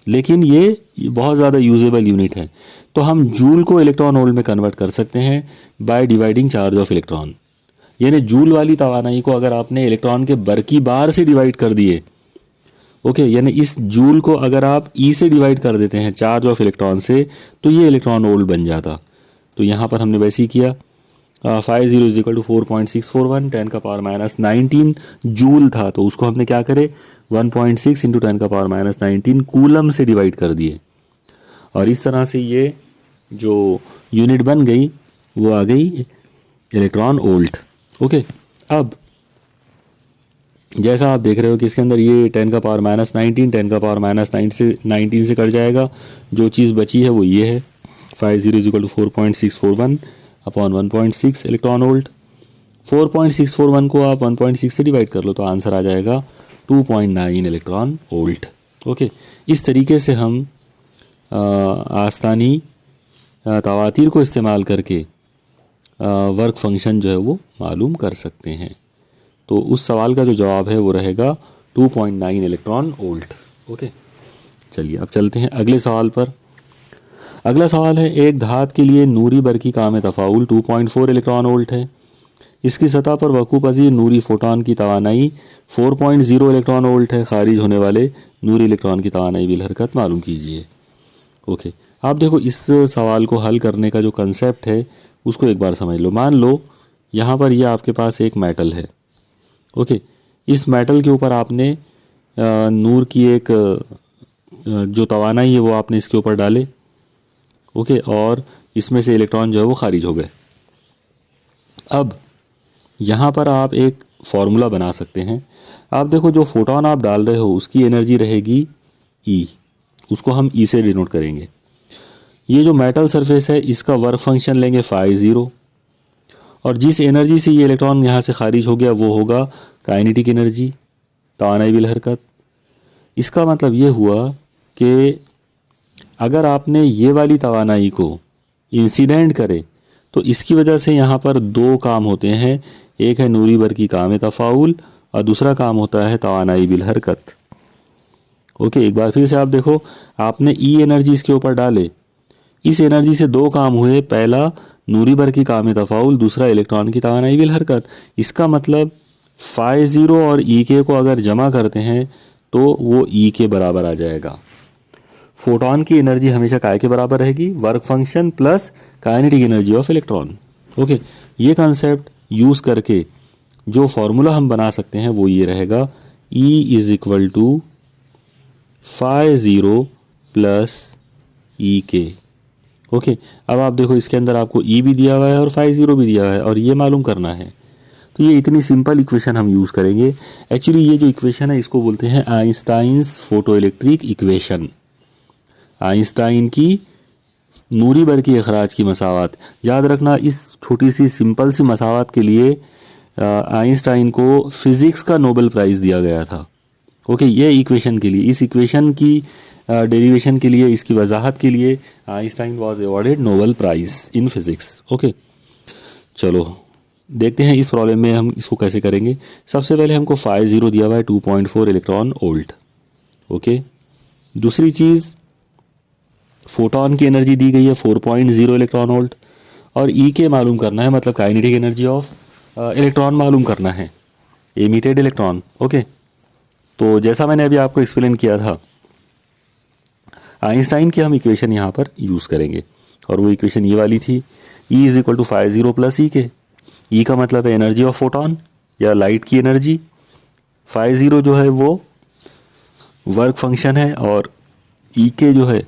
लेकिन ये बहुत ज़्यादा यूजेबल यूनिट है। तो हम जूल को इलेक्ट्रॉन वोल्ट में कन्वर्ट कर सकते हैं by dividing charge of electron. यानी जूल वाली तवानाई को अगर आपने इलेक्ट्रॉन के बरकी बार से डिवाइड कर दिए, ओके, यानी इस जूल को अगर आप ई से डिवाइड कर देते हैं चार्ज ऑफ इलेक्ट्रॉन से, तो ये इलेक्ट्रॉन वोल्ट बन जाता। तो यहाँ पर हमने वैसे ही किया। 50 = 4.641 10 का पावर -19 जूल था, तो उसको हमने क्या करे 1.6 × 10 का पावर -19 कूलम से डिवाइड कर दिए। और इस तरह से ये जो यूनिट बन गई वो आ गई इलेक्ट्रॉन वोल्ट। ओके, अब जैसा आप देख रहे हो कि इसके अंदर ये 10 का पावर -19 10 का पावर -19 से कट जाएगा। जो चीज़ बची है वो ये है 50 = 4.641 अपॉन 1.6 इलेक्ट्रॉन वोल्ट। 4.641 को आप 1.6 से डिवाइड कर लो तो आंसर आ जाएगा 2.9 इलेक्ट्रॉन वोल्ट। ओके, इस तरीके से हम आस्तानी तवातीर को इस्तेमाल करके वर्क फंक्शन जो है वो मालूम कर सकते हैं। तो उस सवाल का जो जवाब है वो रहेगा 2.9 इलेक्ट्रॉन वोल्ट। ओके, चलिए अब चलते हैं अगले सवाल पर। अगला सवाल है, एक धात के लिए नूरी बरकी काम तफ़ाउल 2.4 इलेक्ट्रॉन वोल्ट है। इसकी सतह पर वकूफ़ पज़ीर नूरी फोटॉन की तवानाई 4.0 इलेक्ट्रॉन वोल्ट है। खारिज होने वाले नूरी इलेक्ट्रॉन की तवानाई बिल हरकत मालूम कीजिए। ओके, आप देखो इस सवाल को हल करने का जो कंसेप्ट है उसको एक बार समझ लो। मान लो यहाँ पर ये आपके पास एक मेटल है। ओके, इस मेटल के ऊपर आपने नूर की एक जो तवानाई है वो आपने इसके ऊपर डाले। ओके, और इसमें से इलेक्ट्रॉन जो है वो खारिज हो गए। अब यहाँ पर आप एक फॉर्मूला बना सकते हैं। आप देखो जो फोटॉन आप डाल रहे हो उसकी एनर्जी रहेगी ई, उसको हम ई से डिनोट करेंगे। ये जो मेटल सरफेस है इसका वर्क फंक्शन लेंगे 50, और जिस एनर्जी से ये इलेक्ट्रॉन यहाँ से खारिज हो गया वो होगा काइनेटिक एनर्जी, तवानाई बिल हरकत। इसका मतलब ये हुआ कि अगर आपने ये वाली तवानाई को इंसिडेंट करे तो इसकी वजह से यहाँ पर दो काम होते हैं। एक है नूरी बरकी काम तफ़ाउल और दूसरा काम होता है तवानाई बिल हरकत। ओके, एक बार फिर से आप देखो, आपने ई एनर्जी इसके ऊपर डाले, इस एनर्जी से दो काम हुए। पहला नूरी बरकी काम तफ़ाउल, दूसरा इलेक्ट्रॉन की तवानाई बिल हरकत। इसका मतलब 50 और ई के को अगर जमा करते हैं तो वो ई के बराबर आ जाएगा। फोटॉन की एनर्जी हमेशा काय के बराबर रहेगी, work function plus kinetic energy of electron. Okay, ये कॉन्सेप्ट यूज़ करके जो फॉर्मूला हम बना सकते हैं वो ये रहेगा E = 50 + EK। ओके, अब आप देखो इसके अंदर आपको E भी दिया हुआ है और 50 भी दिया हुआ है और ये मालूम करना है। तो ये इतनी सिंपल इक्वेशन हम यूज़ करेंगे। एक्चुअली ये जो इक्वेशन है इसको बोलते हैं आइंस्टाइन्स फोटोइलेक्ट्रिक इक्वेशन। आइंस्टाइन की नूरी बरकी अखराज की मसावत। याद रखना, इस छोटी सी सिंपल सी मसावत के लिए आइंस्टाइन को फिज़िक्स का नोबेल प्राइज़ दिया गया था। ओके, ये इक्वेशन के लिए, इस इक्वेशन की डेरिवेशन के लिए, इसकी वजाहत के लिए Einstein was awarded Nobel prize in physics. Okay, चलो देखते हैं इस प्रॉब्लम में हम इसको कैसे करेंगे। सबसे पहले हमको फाई ज़ीरो दिया हुआ है 2.4 इलेक्ट्रॉन वोल्ट। ओके, दूसरी चीज़ फोटोन की एनर्जी दी गई है 4.0 इलेक्ट्रॉन वोल्ट, और ई के मालूम करना है, मतलब काइनेटिक एनर्जी ऑफ इलेक्ट्रॉन मालूम करना है, एमिटेड इलेक्ट्रॉन। ओके, तो जैसा मैंने अभी आपको एक्सप्लेन किया था, आइंस्टाइन की हम इक्वेशन यहाँ पर यूज़ करेंगे, और वो इक्वेशन ये वाली थी, E is equal to phi zero plus E के। ई का मतलब है एनर्जी ऑफ फोटोन या लाइट की एनर्जी, फाई ज़ीरो जो है वो वर्क फंक्शन है, और ई के जो है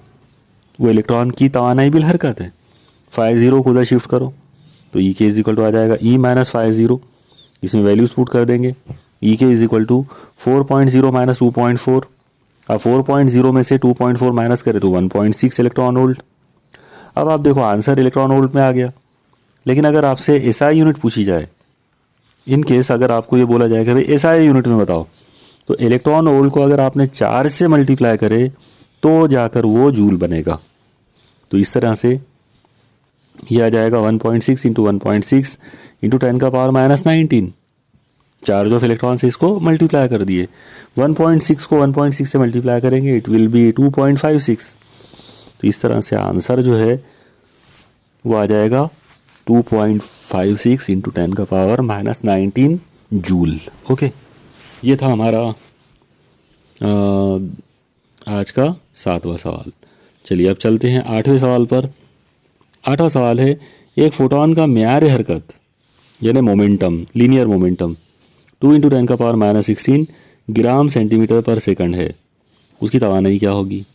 वो इलेक्ट्रॉन की तवानाई बिल हरकत है। फाई ज़ीरो को उधर शिफ्ट करो तो ई के इज इक्वल टू आ जाएगा ई माइनस फाई ज़ीरो, इसमें वैल्यूज पुट कर देंगे। ई के इज इक्वल टू 4.0 माइनस 2.4, अब 4.0 में से 2.4 माइनस करें तो 1.6 इलेक्ट्रॉन वोल्ट। अब आप देखो आंसर इलेक्ट्रॉन वोल्ट में आ गया, लेकिन अगर आपसे एसआई यूनिट पूछी जाए, इन केस अगर आपको ये बोला जाए कि भाई एसआई यूनिट में बताओ, तो इलेक्ट्रॉन वोल्ट को अगर आपने 4 से मल्टीप्लाई करे तो जाकर वो जूल बनेगा। तो इस तरह से ये आ जाएगा 1.6 इंटू 1.6 इंटू 10 का power minus 19। Charge of electron से इसको मल्टीप्लाई कर दिए, 1.6 को 1.6 से मल्टीप्लाई करेंगे, इट विल बी 2.56। तो इस तरह से आंसर जो है वो आ जाएगा 2.56 इंटू 10 का पावर माइनस 19 जूल। ओके, ये था हमारा आज का 7वां सवाल। चलिए अब चलते हैं 8वें सवाल पर। 8वां सवाल है, एक फोटोन का म्यार हरकत यानी मोमेंटम, लीनियर मोमेंटम 2 इंटू 10 का पावर माइनस 16 ग्राम सेंटीमीटर पर सेकंड है, उसकी तवानाई क्या होगी।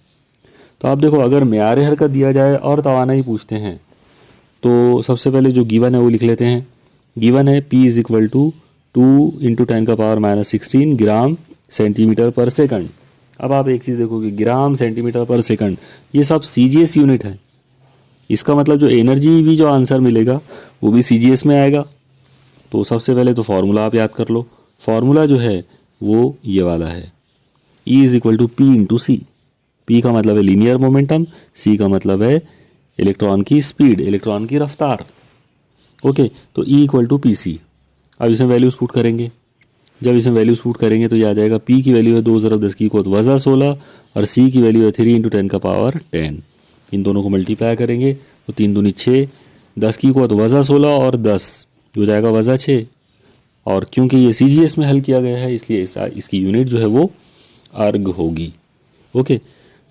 तो आप देखो, अगर म्यार हरकत दिया जाए और तवानाई पूछते हैं तो सबसे पहले जो गिवन है वो लिख लेते हैं। गिवन है P is equal to 2 into 10 का पावर माइनस 16 ग्राम सेंटीमीटर पर सेकंड। अब आप एक चीज़ देखोगे, ग्राम सेंटीमीटर पर सेकंड, ये सब CGS यूनिट है। इसका मतलब जो एनर्जी भी जो आंसर मिलेगा वो भी CGS में आएगा। तो सबसे पहले तो फॉर्मूला आप याद कर लो। फॉर्मूला जो है वो ये वाला है, E is equal to P into c. P का मतलब है लीनियर मोमेंटम, C का मतलब है इलेक्ट्रॉन की स्पीड, इलेक्ट्रॉन की रफ्तार। ओके, तो E इक्वल टू PC। अब इसमें वैल्यूज पुट करेंगे, जब इसमें वैल्यूज पुट करेंगे तो ये आ जाएगा, P की वैल्यू है 2 ज़रब 10 की कुव्वत वज़ा 16, और C की वैल्यू है 3 इंटू 10 का पावर 10। इन दोनों को मल्टीप्लाई करेंगे तो 3 दूनी 6, 10 की कुव्वत वज़ा 16 और 10 हो जाएगा वज़ा 6। और क्योंकि ये CGS में हल किया गया है इसलिए इसकी यूनिट जो है वो अर्ग होगी। ओके,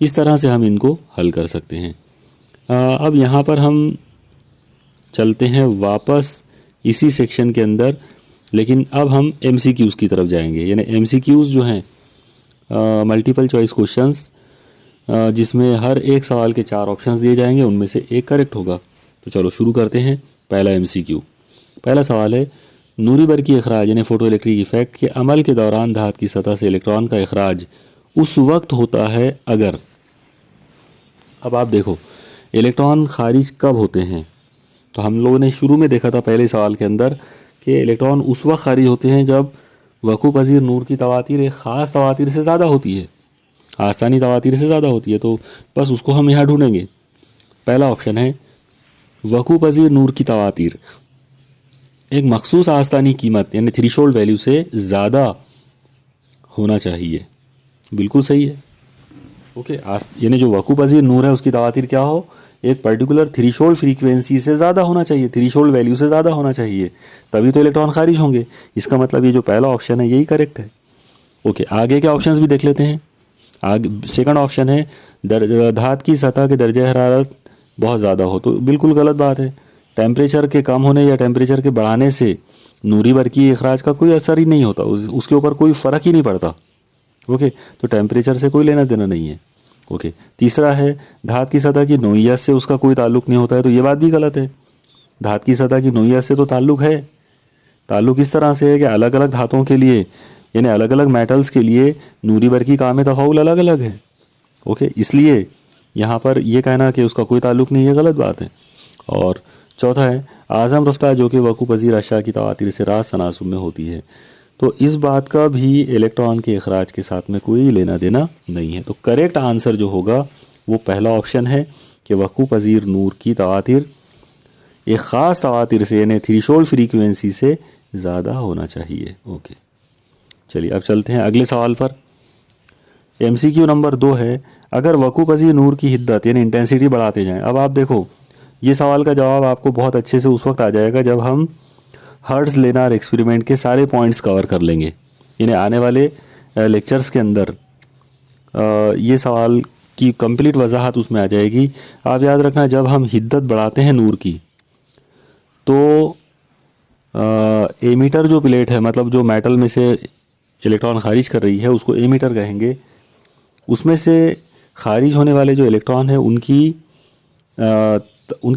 इस तरह से हम इनको हल कर सकते हैं। अब यहाँ पर हम चलते हैं वापस इसी सेक्शन के अंदर, लेकिन अब हम MCQs की तरफ जाएंगे। यानी MCQs जो हैं मल्टीपल चॉइस क्वेश्चंस, जिसमें हर एक सवाल के 4 ऑप्शंस दिए जाएंगे, उनमें से एक करेक्ट होगा। तो चलो शुरू करते हैं। पहला MCQ, पहला सवाल है, नूरी बरकी अखराज यानी फोटो इलेक्ट्रिक इफेक्ट के अमल के दौरान धात की सतह से इलेक्ट्रॉन का अखराज उस वक्त होता है अगर। अब आप देखो, इलेक्ट्रॉन खारिज कब होते हैं, तो हम लोगों ने शुरू में देखा था पहले सवाल के अंदर कि इलेक्ट्रॉन उस वक्त खारिज होते हैं जब वक़ू पज़ीर नूर की तवातीर एक ख़ास तवातीर से ज़्यादा होती है, आसानी तवातीर से ज़्यादा होती है। तो बस उसको हम यहाँ ढूंढेंगे। पहला ऑप्शन है, वक़ू पज़ीर नूर की तवातीर एक मखसूस आस्तानी कीमत यानी थ्रेशोल्ड वैल्यू से ज़्यादा होना चाहिए। बिल्कुल सही है। ओके, यानी जो वक़ू पज़ीर नूर है उसकी तवातीर क्या हो, एक पर्टिकुलर थ्रेशोल्ड फ्रीक्वेंसी से ज़्यादा होना चाहिए, थ्रेशोल्ड वैल्यू से ज़्यादा होना चाहिए, तभी तो इलेक्ट्रॉन खारिज होंगे। इसका मतलब ये जो पहला ऑप्शन है यही करेक्ट है। ओके, आगे के ऑप्शंस भी देख लेते हैं। आगे सेकंड ऑप्शन है, धात की सतह के दर्जे हरारत बहुत ज़्यादा हो, तो बिल्कुल गलत बात है। टेम्परेचर के कम होने या टेम्परेचर के बढ़ाने से नूरी बरकी अखराज का कोई असर ही नहीं होता, उसके ऊपर कोई फ़र्क ही नहीं पड़ता। ओके, तो टेम्परेचर से कोई लेना देना नहीं है। ओके, तीसरा है, धात की सतह की नोइयत से उसका कोई ताल्लुक नहीं होता है, तो ये बात भी गलत है। धात की सतह की नोइयत से तो ताल्लुक है, ताल्लुक इस तरह से है कि अलग अलग धातुओं के लिए यानी अलग अलग मेटल्स के लिए नूरी बरकी काम तफ़ाउल अलग अलग है। ओके, इसलिए यहाँ पर यह कहना कि उसका कोई ताल्लुक नहीं है गलत बात है। और चौथा है आज़म रफ्तार जो कि वकू पजीर अशा की तवातीर से रास तनासुब में होती है। तो इस बात का भी इलेक्ट्रॉन के अखराज के साथ में कोई लेना देना नहीं है। तो करेक्ट आंसर जो होगा वो पहला ऑप्शन है कि वकू पजीर नूर की तवातीर एक ख़ास तवातीर से यानी थ्रेशोल्ड फ्रीक्वेंसी से ज़्यादा होना चाहिए। ओके, चलिए अब चलते हैं अगले सवाल पर। MCQ नंबर 2 है, अगर वकू पजीर नूर की हिद्दत यानी इंटेंसिटी बढ़ाते जाएं। अब आप देखो, ये सवाल का जवाब आपको बहुत अच्छे से उस वक्त आ जाएगा जब हम हर्ट्ज़ लेनार एक्सपेरिमेंट के सारे पॉइंट्स कवर कर लेंगे। यानी आने वाले लेक्चर्स के अंदर ये सवाल की कंप्लीट वजाहत उसमें आ जाएगी। आप याद रखना, जब हम हिद्दत बढ़ाते हैं नूर की तो एमीटर जो प्लेट है, मतलब जो मेटल में से इलेक्ट्रॉन खारिज कर रही है उसको एमीटर कहेंगे। उसमें से खारिज होने वाले जो इलेक्ट्रॉन है उनकी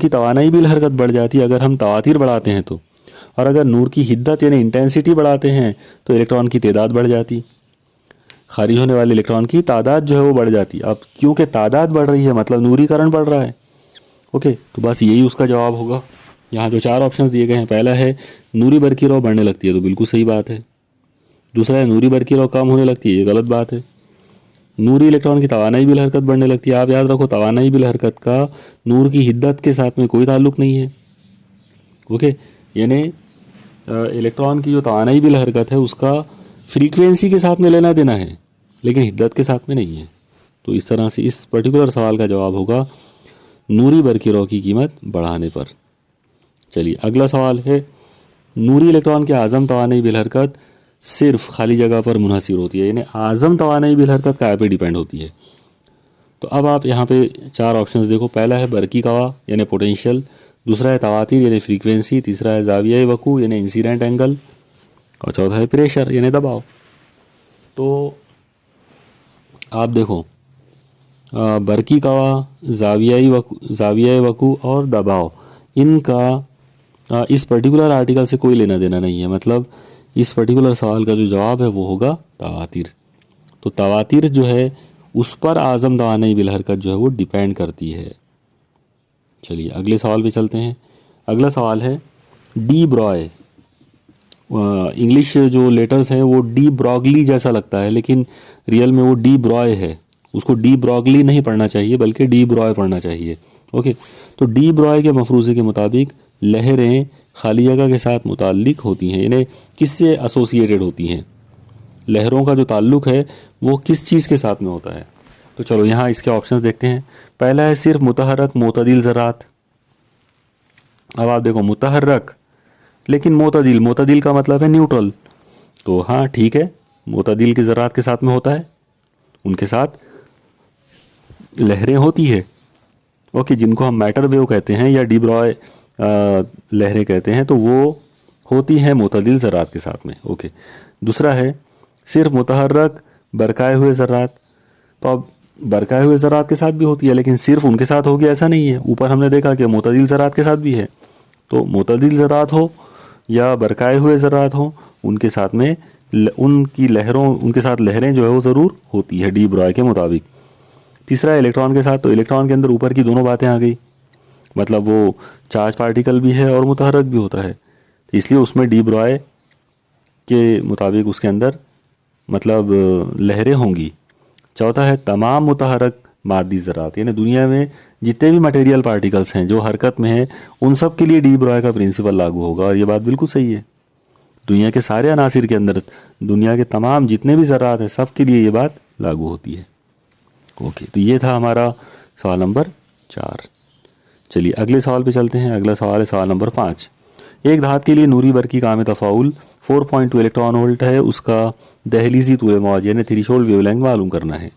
तवानाई भी हरकत बढ़ जाती है अगर हम तवातीर बढ़ाते हैं तो। और अगर नूर की हिद्दत यानी इंटेंसिटी बढ़ाते हैं तो इलेक्ट्रॉन की तादाद बढ़ जाती, खारिज होने वाले इलेक्ट्रॉन की तादाद जो है वो बढ़ जाती। अब क्योंकि तादाद बढ़ रही है मतलब नूरीकरण बढ़ रहा है। ओके, तो बस यही उसका जवाब होगा। यहाँ जो 4 ऑप्शंस दिए गए हैं, पहला है नूरी बरकी रौ बढ़ने लगती है, तो बिल्कुल सही बात है। दूसरा है नूरी बरकी रौ कम होने लगती है, ये गलत बात है। नूरी इलेक्ट्रॉन की तवानाई बिल हरकत बढ़ने लगती है। आप याद रखो, तवानाई बिल हरकत का नूर की हिद्दत के साथ में कोई ताल्लुक नहीं है। ओके, यानी इलेक्ट्रॉन की जो तवानाई बिल हरकत है उसका फ्रीक्वेंसी के साथ में लेना देना है, लेकिन हिद्दत के साथ में नहीं है। तो इस तरह से इस पर्टिकुलर सवाल का जवाब होगा नूरी बरकी रौ की कीमत बढ़ाने पर। चलिए अगला सवाल है, नूरी इलेक्ट्रॉन के आज़म तवानाई बिल हरकत सिर्फ खाली जगह पर मुनहसिर होती है, यानी आज़म तवानाई बिल हरकत काय पे डिपेंड होती है। तो अब आप यहाँ पे 4 ऑप्शंस देखो, पहला है बरकी कवा यानी पोटेंशियल, दूसरा है तवातीर यानी फ्रीक्वेंसी, तीसरा है जाविया वकू यानी इंसिडेंट एंगल, और चौथा है प्रेशर यानी दबाव। तो आप देखो, बरकी कवा, जाविया वकू और दबाव, इनका इस पर्टिकुलर आर्टिकल से कोई लेना देना नहीं है। मतलब इस पर्टिकुलर सवाल का जो जवाब है वो होगा तवातीर। तो तवातीर जो है उस पर आज़म तवानाई बिल हरकत जो है वो डिपेंड करती है। चलिए अगले सवाल पे चलते हैं। अगला सवाल है डी ब्रॉय। इंग्लिश जो लेटर्स हैं वो डी ब्रॉगली जैसा लगता है, लेकिन रियल में वो डी ब्रॉय है। उसको डी ब्रॉगली नहीं पढ़ना चाहिए बल्कि डी ब्रॉय पढ़ना चाहिए। ओके, तो डी ब्रॉय के मफरूज़े के मुताबिक लहरें खाली जगह के साथ मुताल्लिक होती हैं, यानी किससे एसोसिएटेड होती हैं। लहरों का जो ताल्लुक है वो किस चीज़ के साथ में होता है। तो चलो यहाँ इसके ऑप्शंस देखते हैं। पहला है सिर्फ मुतहरक मोतदिल ज़रात। अब आप देखो, मुतहरक लेकिन मोतदिल का मतलब है न्यूट्रल। तो हाँ ठीक है, मोतदिल के ज़रात के साथ में होता है, उनके साथ लहरें होती है। ओके, जिनको हम मैटर वेव कहते हैं या डी ब्रॉय लहरें कहते हैं, तो वो होती हैं मोतदिल ज़रात के साथ में। ओके, दूसरा है सिर्फ मुतहर्रक बरकाए हुए ज़रात। तो अब बरकाए हुए ज़रात के साथ भी होती है, लेकिन सिर्फ उनके साथ होगी ऐसा नहीं है। ऊपर हमने देखा कि मोतदिल ज़रात के साथ भी है। तो मोतदिल ज़रात हो या बरकाए हुए ज़रात हो, उनके साथ में उनके साथ लहरें जो है वो ज़रूर होती है डी ब्रॉय के मुताबिक। तीसरा है इलेक्ट्रॉन के साथ। तो इलेक्ट्रॉन के अंदर ऊपर की दोनों बातें आ गई, मतलब वो चार्ज पार्टिकल भी है और मुतहर्रक भी होता है, तो इसलिए उसमें डी ब्रॉय के मुताबिक उसके अंदर मतलब लहरें होंगी। चौथा है तमाम मुतहर्रक मादी ज़रात, यानी दुनिया में जितने भी मटेरियल पार्टिकल्स हैं जो हरकत में हैं उन सब के लिए डी ब्रॉय का प्रिंसिपल लागू होगा। और ये बात बिल्कुल सही है, दुनिया के सारे अनासिर के अंदर दुनिया के तमाम जितने भी ज़रात हैं सब के लिए ये बात लागू होती है। ओके, तो ये था हमारा सवाल नंबर 4। चलिए अगले सवाल पे चलते हैं। अगला सवाल है सवाल नंबर 5। एक धात के लिए नूरी बरकी काम तफ़ाउल 4.2 इलेक्ट्रॉन वोल्ट है, उसका दहलीजी तूल मौज यानी थ्रेशोल्ड वेवलेंथ मालूम करना है।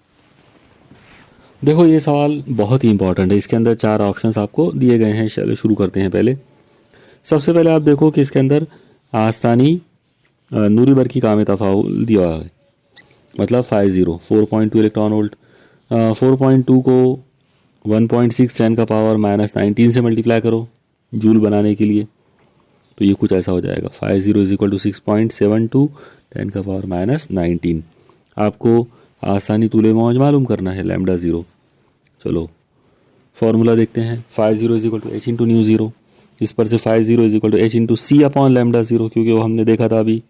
देखो ये सवाल बहुत ही इंपॉर्टेंट है। इसके अंदर 4 ऑप्शंस आपको दिए गए हैं। चलो शुरू करते हैं। पहले सबसे पहले आप देखो कि इसके अंदर आस्तानी नूरी बरकी काम तफ़ाउल दिया है, मतलब 4.2 इलेक्ट्रॉन वोल्ट। 4.2 को 1.6 10 का पावर -19 से मल्टीप्लाई करो जूल बनाने के लिए, तो तो ये कुछ ऐसा हो जाएगा 50 इज इक्वल टू 6.72 10⁻⁻19। आपको आसानी तूले मौज मालूम करना है लैम्डा ज़ीरो। चलो फॉर्मूला देखते हैं। 50 is equal to h into nu zero, इस पर से 50 is equal to h into c upon lambda zero, क्योंकि वो हमने देखा था अभी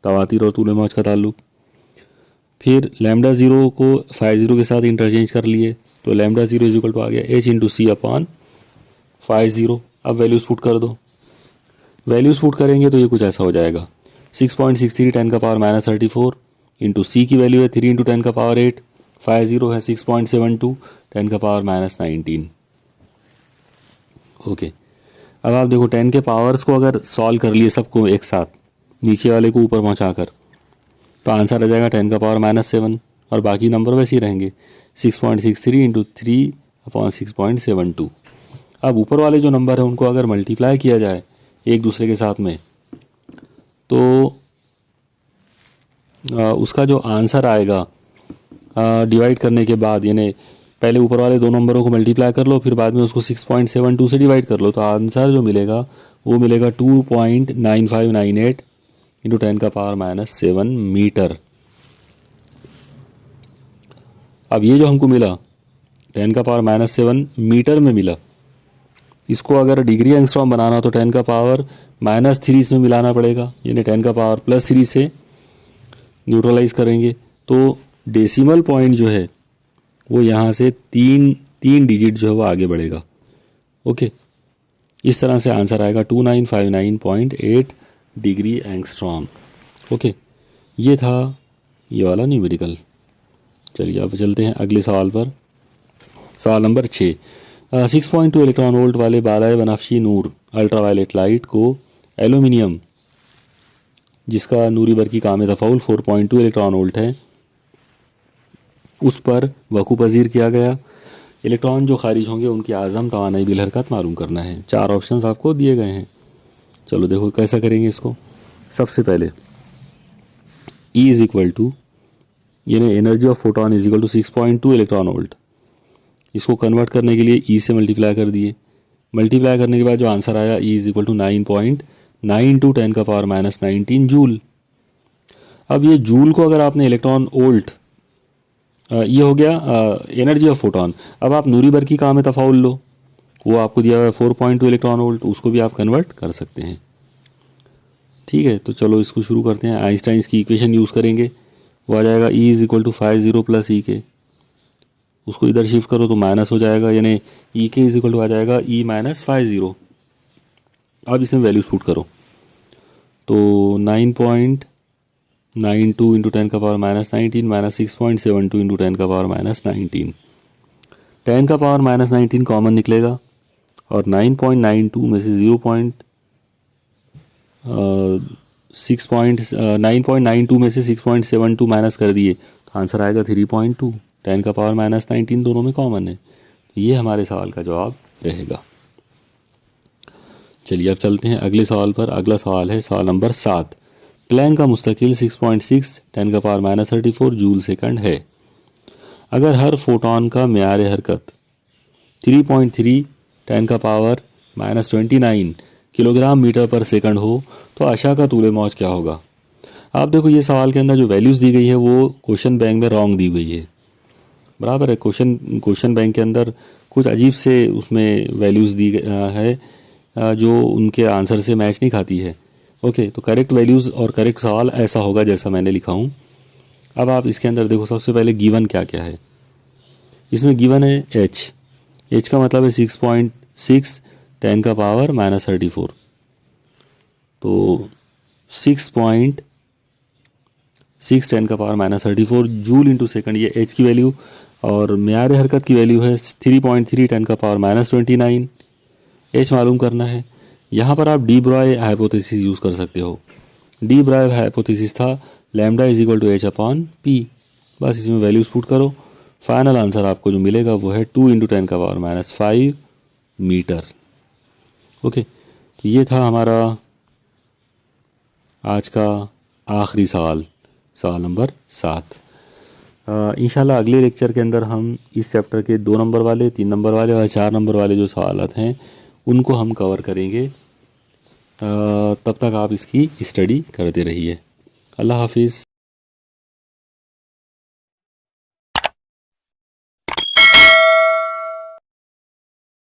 तवातीर और तूले मौज का ताल्लुक। फिर लैम्डा ज़ीरो को 50 के साथ इंटरचेंज कर लिए, तो lambda zero is equal to आ गया h इंटू सी अपॉन 50। अब वैल्यूज़ पुट कर दो। वैल्यूज़ पुट करेंगे तो ये कुछ ऐसा हो जाएगा 6.63 10⁻34 इंटू सी की वैल्यू है 3 इंटू 10⁸, 50 है 6.72 10⁻19। ओके, अब आप देखो 10 के पावर्स को अगर सॉल्व कर लिए सबको एक साथ, नीचे वाले को ऊपर पहुंचाकर, तो आंसर आ जाएगा 10⁻7 और बाकी नंबर वैसे ही रहेंगे 6.63 इंटू 3/6.72। अब ऊपर वाले जो नंबर है उनको अगर मल्टीप्लाई किया जाए एक दूसरे के साथ में, तो उसका जो आंसर आएगा डिवाइड करने के बाद, यानी पहले ऊपर वाले दो नंबरों को मल्टीप्लाई कर लो, फिर बाद में उसको 6.72 से डिवाइड कर लो, तो आंसर जो मिलेगा वो मिलेगा 2.9598 इंटू 10⁻7 मीटर। अब ये जो हमको मिला 10⁻7 मीटर में मिला, इसको अगर डिग्री एंगस्ट्रॉम बनाना तो 10⁻³ इसमें मिलाना पड़ेगा, यानी 10⁻+3 से न्यूट्रलाइज करेंगे, तो डेसिमल पॉइंट जो है वो यहाँ से तीन डिजिट जो है वो आगे बढ़ेगा। ओके, इस तरह से आंसर आएगा 2959.8 डिग्री एंगस्ट्रॉम। ओके, ये था ये वाला न्यूमेरिकल। चलिए अब चलते हैं अगले सवाल पर। सवाल नंबर 6। 6.2 इलेक्ट्रॉन वोल्ट वाले बालाए बनाफशी नूर अल्ट्रावायलेट लाइट को एल्यूमिनियम, जिसका नूरी बरकी काम तफाउल 4.2 इलेक्ट्रॉन वोल्ट है, उस पर वकू पजीर किया गया। इलेक्ट्रॉन जो खारिज होंगे उनकी आज़म तवानाई बिल हरकत मालूम करना है। 4 ऑप्शंस आपको दिए गए हैं। चलो देखो कैसा करेंगे इसको। सबसे पहले E इज इक्वल टू, यानी energy of photon is equal to 6.2 electron volt, इसको कन्वर्ट करने के लिए E से मल्टीप्लाई कर दिए। मल्टीप्लाई करने के बाद जो आंसर आया E is equal to 9.92 10⁻19 joule. अब ये जूल को अगर आपने इलेक्ट्रॉन वोल्ट, ये हो गया एनर्जी ऑफ फोटोन। अब आप नूरी बरकी काम में तफाउल लो, वो आपको दिया हुआ है 4.2 इलेक्ट्रॉन वोल्ट, उसको भी आप कन्वर्ट कर सकते हैं। ठीक है, तो चलो इसको शुरू करते हैं। आइंस्टाइंस की इक्वेशन यूज़ करेंगे, वो आ जाएगा E is equal to 50 plus E के, उसको इधर शिफ्ट करो तो माइनस हो जाएगा, यानी E के इज इक्वल टू आ जाएगा E माइनस 50। अब इसमें वैल्यूज पुट करो तो 9.92 इंटू 10⁻19 माइनस 6.72 इंटू 10⁻19, 10⁻19 कॉमन निकलेगा और 9.92 में से 9.92 में से 6.72 माइनस कर दिए तो आंसर आएगा 3.2। 10⁻19 दोनों में कॉमन है, तो ये हमारे सवाल का जवाब रहेगा। चलिए अब चलते हैं अगले सवाल पर। अगला सवाल है सवाल नंबर 7। प्लैंक का मुस्तकिल 6.6 10⁻34 जूल सेकंड है। अगर हर फोटोन का म्यार हरकत 3.3 10⁻29 किलोग्राम मीटर पर सेकंड हो तो आशा का तूले मौज क्या होगा। आप देखो ये सवाल के अंदर जो वैल्यूज़ दी गई है वो क्वेश्चन बैंक में रॉन्ग दी गई है, बराबर है। क्वेश्चन बैंक के अंदर कुछ अजीब से उसमें वैल्यूज़ दी है जो उनके आंसर से मैच नहीं खाती है। ओके, तो करेक्ट वैल्यूज़ और करेक्ट सवाल ऐसा होगा जैसा मैंने लिखा हूँ। अब आप इसके अंदर देखो, सबसे पहले गिवन क्या क्या है। इसमें गिवन है एच का मतलब है 6.6 10⁻34, तो 6.6 10⁻34 जूल इंटू सेकंड, ये एच की वैल्यू, और म्यार हरकत की वैल्यू है 3.3 10⁻29। एच मालूम करना है। यहाँ पर आप डी ब्रॉय हाइपोथेसिस यूज़ कर सकते हो। डी ब्रॉय हाइपोथेसिस था lambda is equal to h upon p. बस इसमें वैल्यूज पुट करो, फाइनल आंसर आपको जो मिलेगा वो है 2 इंटू 10⁻5 मीटर। ओके, तो ये था हमारा आज का आखिरी सवाल, सवाल नंबर 7। इंशाल्लाह अगले लेक्चर के अंदर हम इस चैप्टर के 2 नंबर वाले, 3 नंबर वाले और 4 नंबर वाले जो सवालात हैं उनको हम कवर करेंगे। तब तक आप इसकी स्टडी करते रहिए। अल्लाह हाफिज़।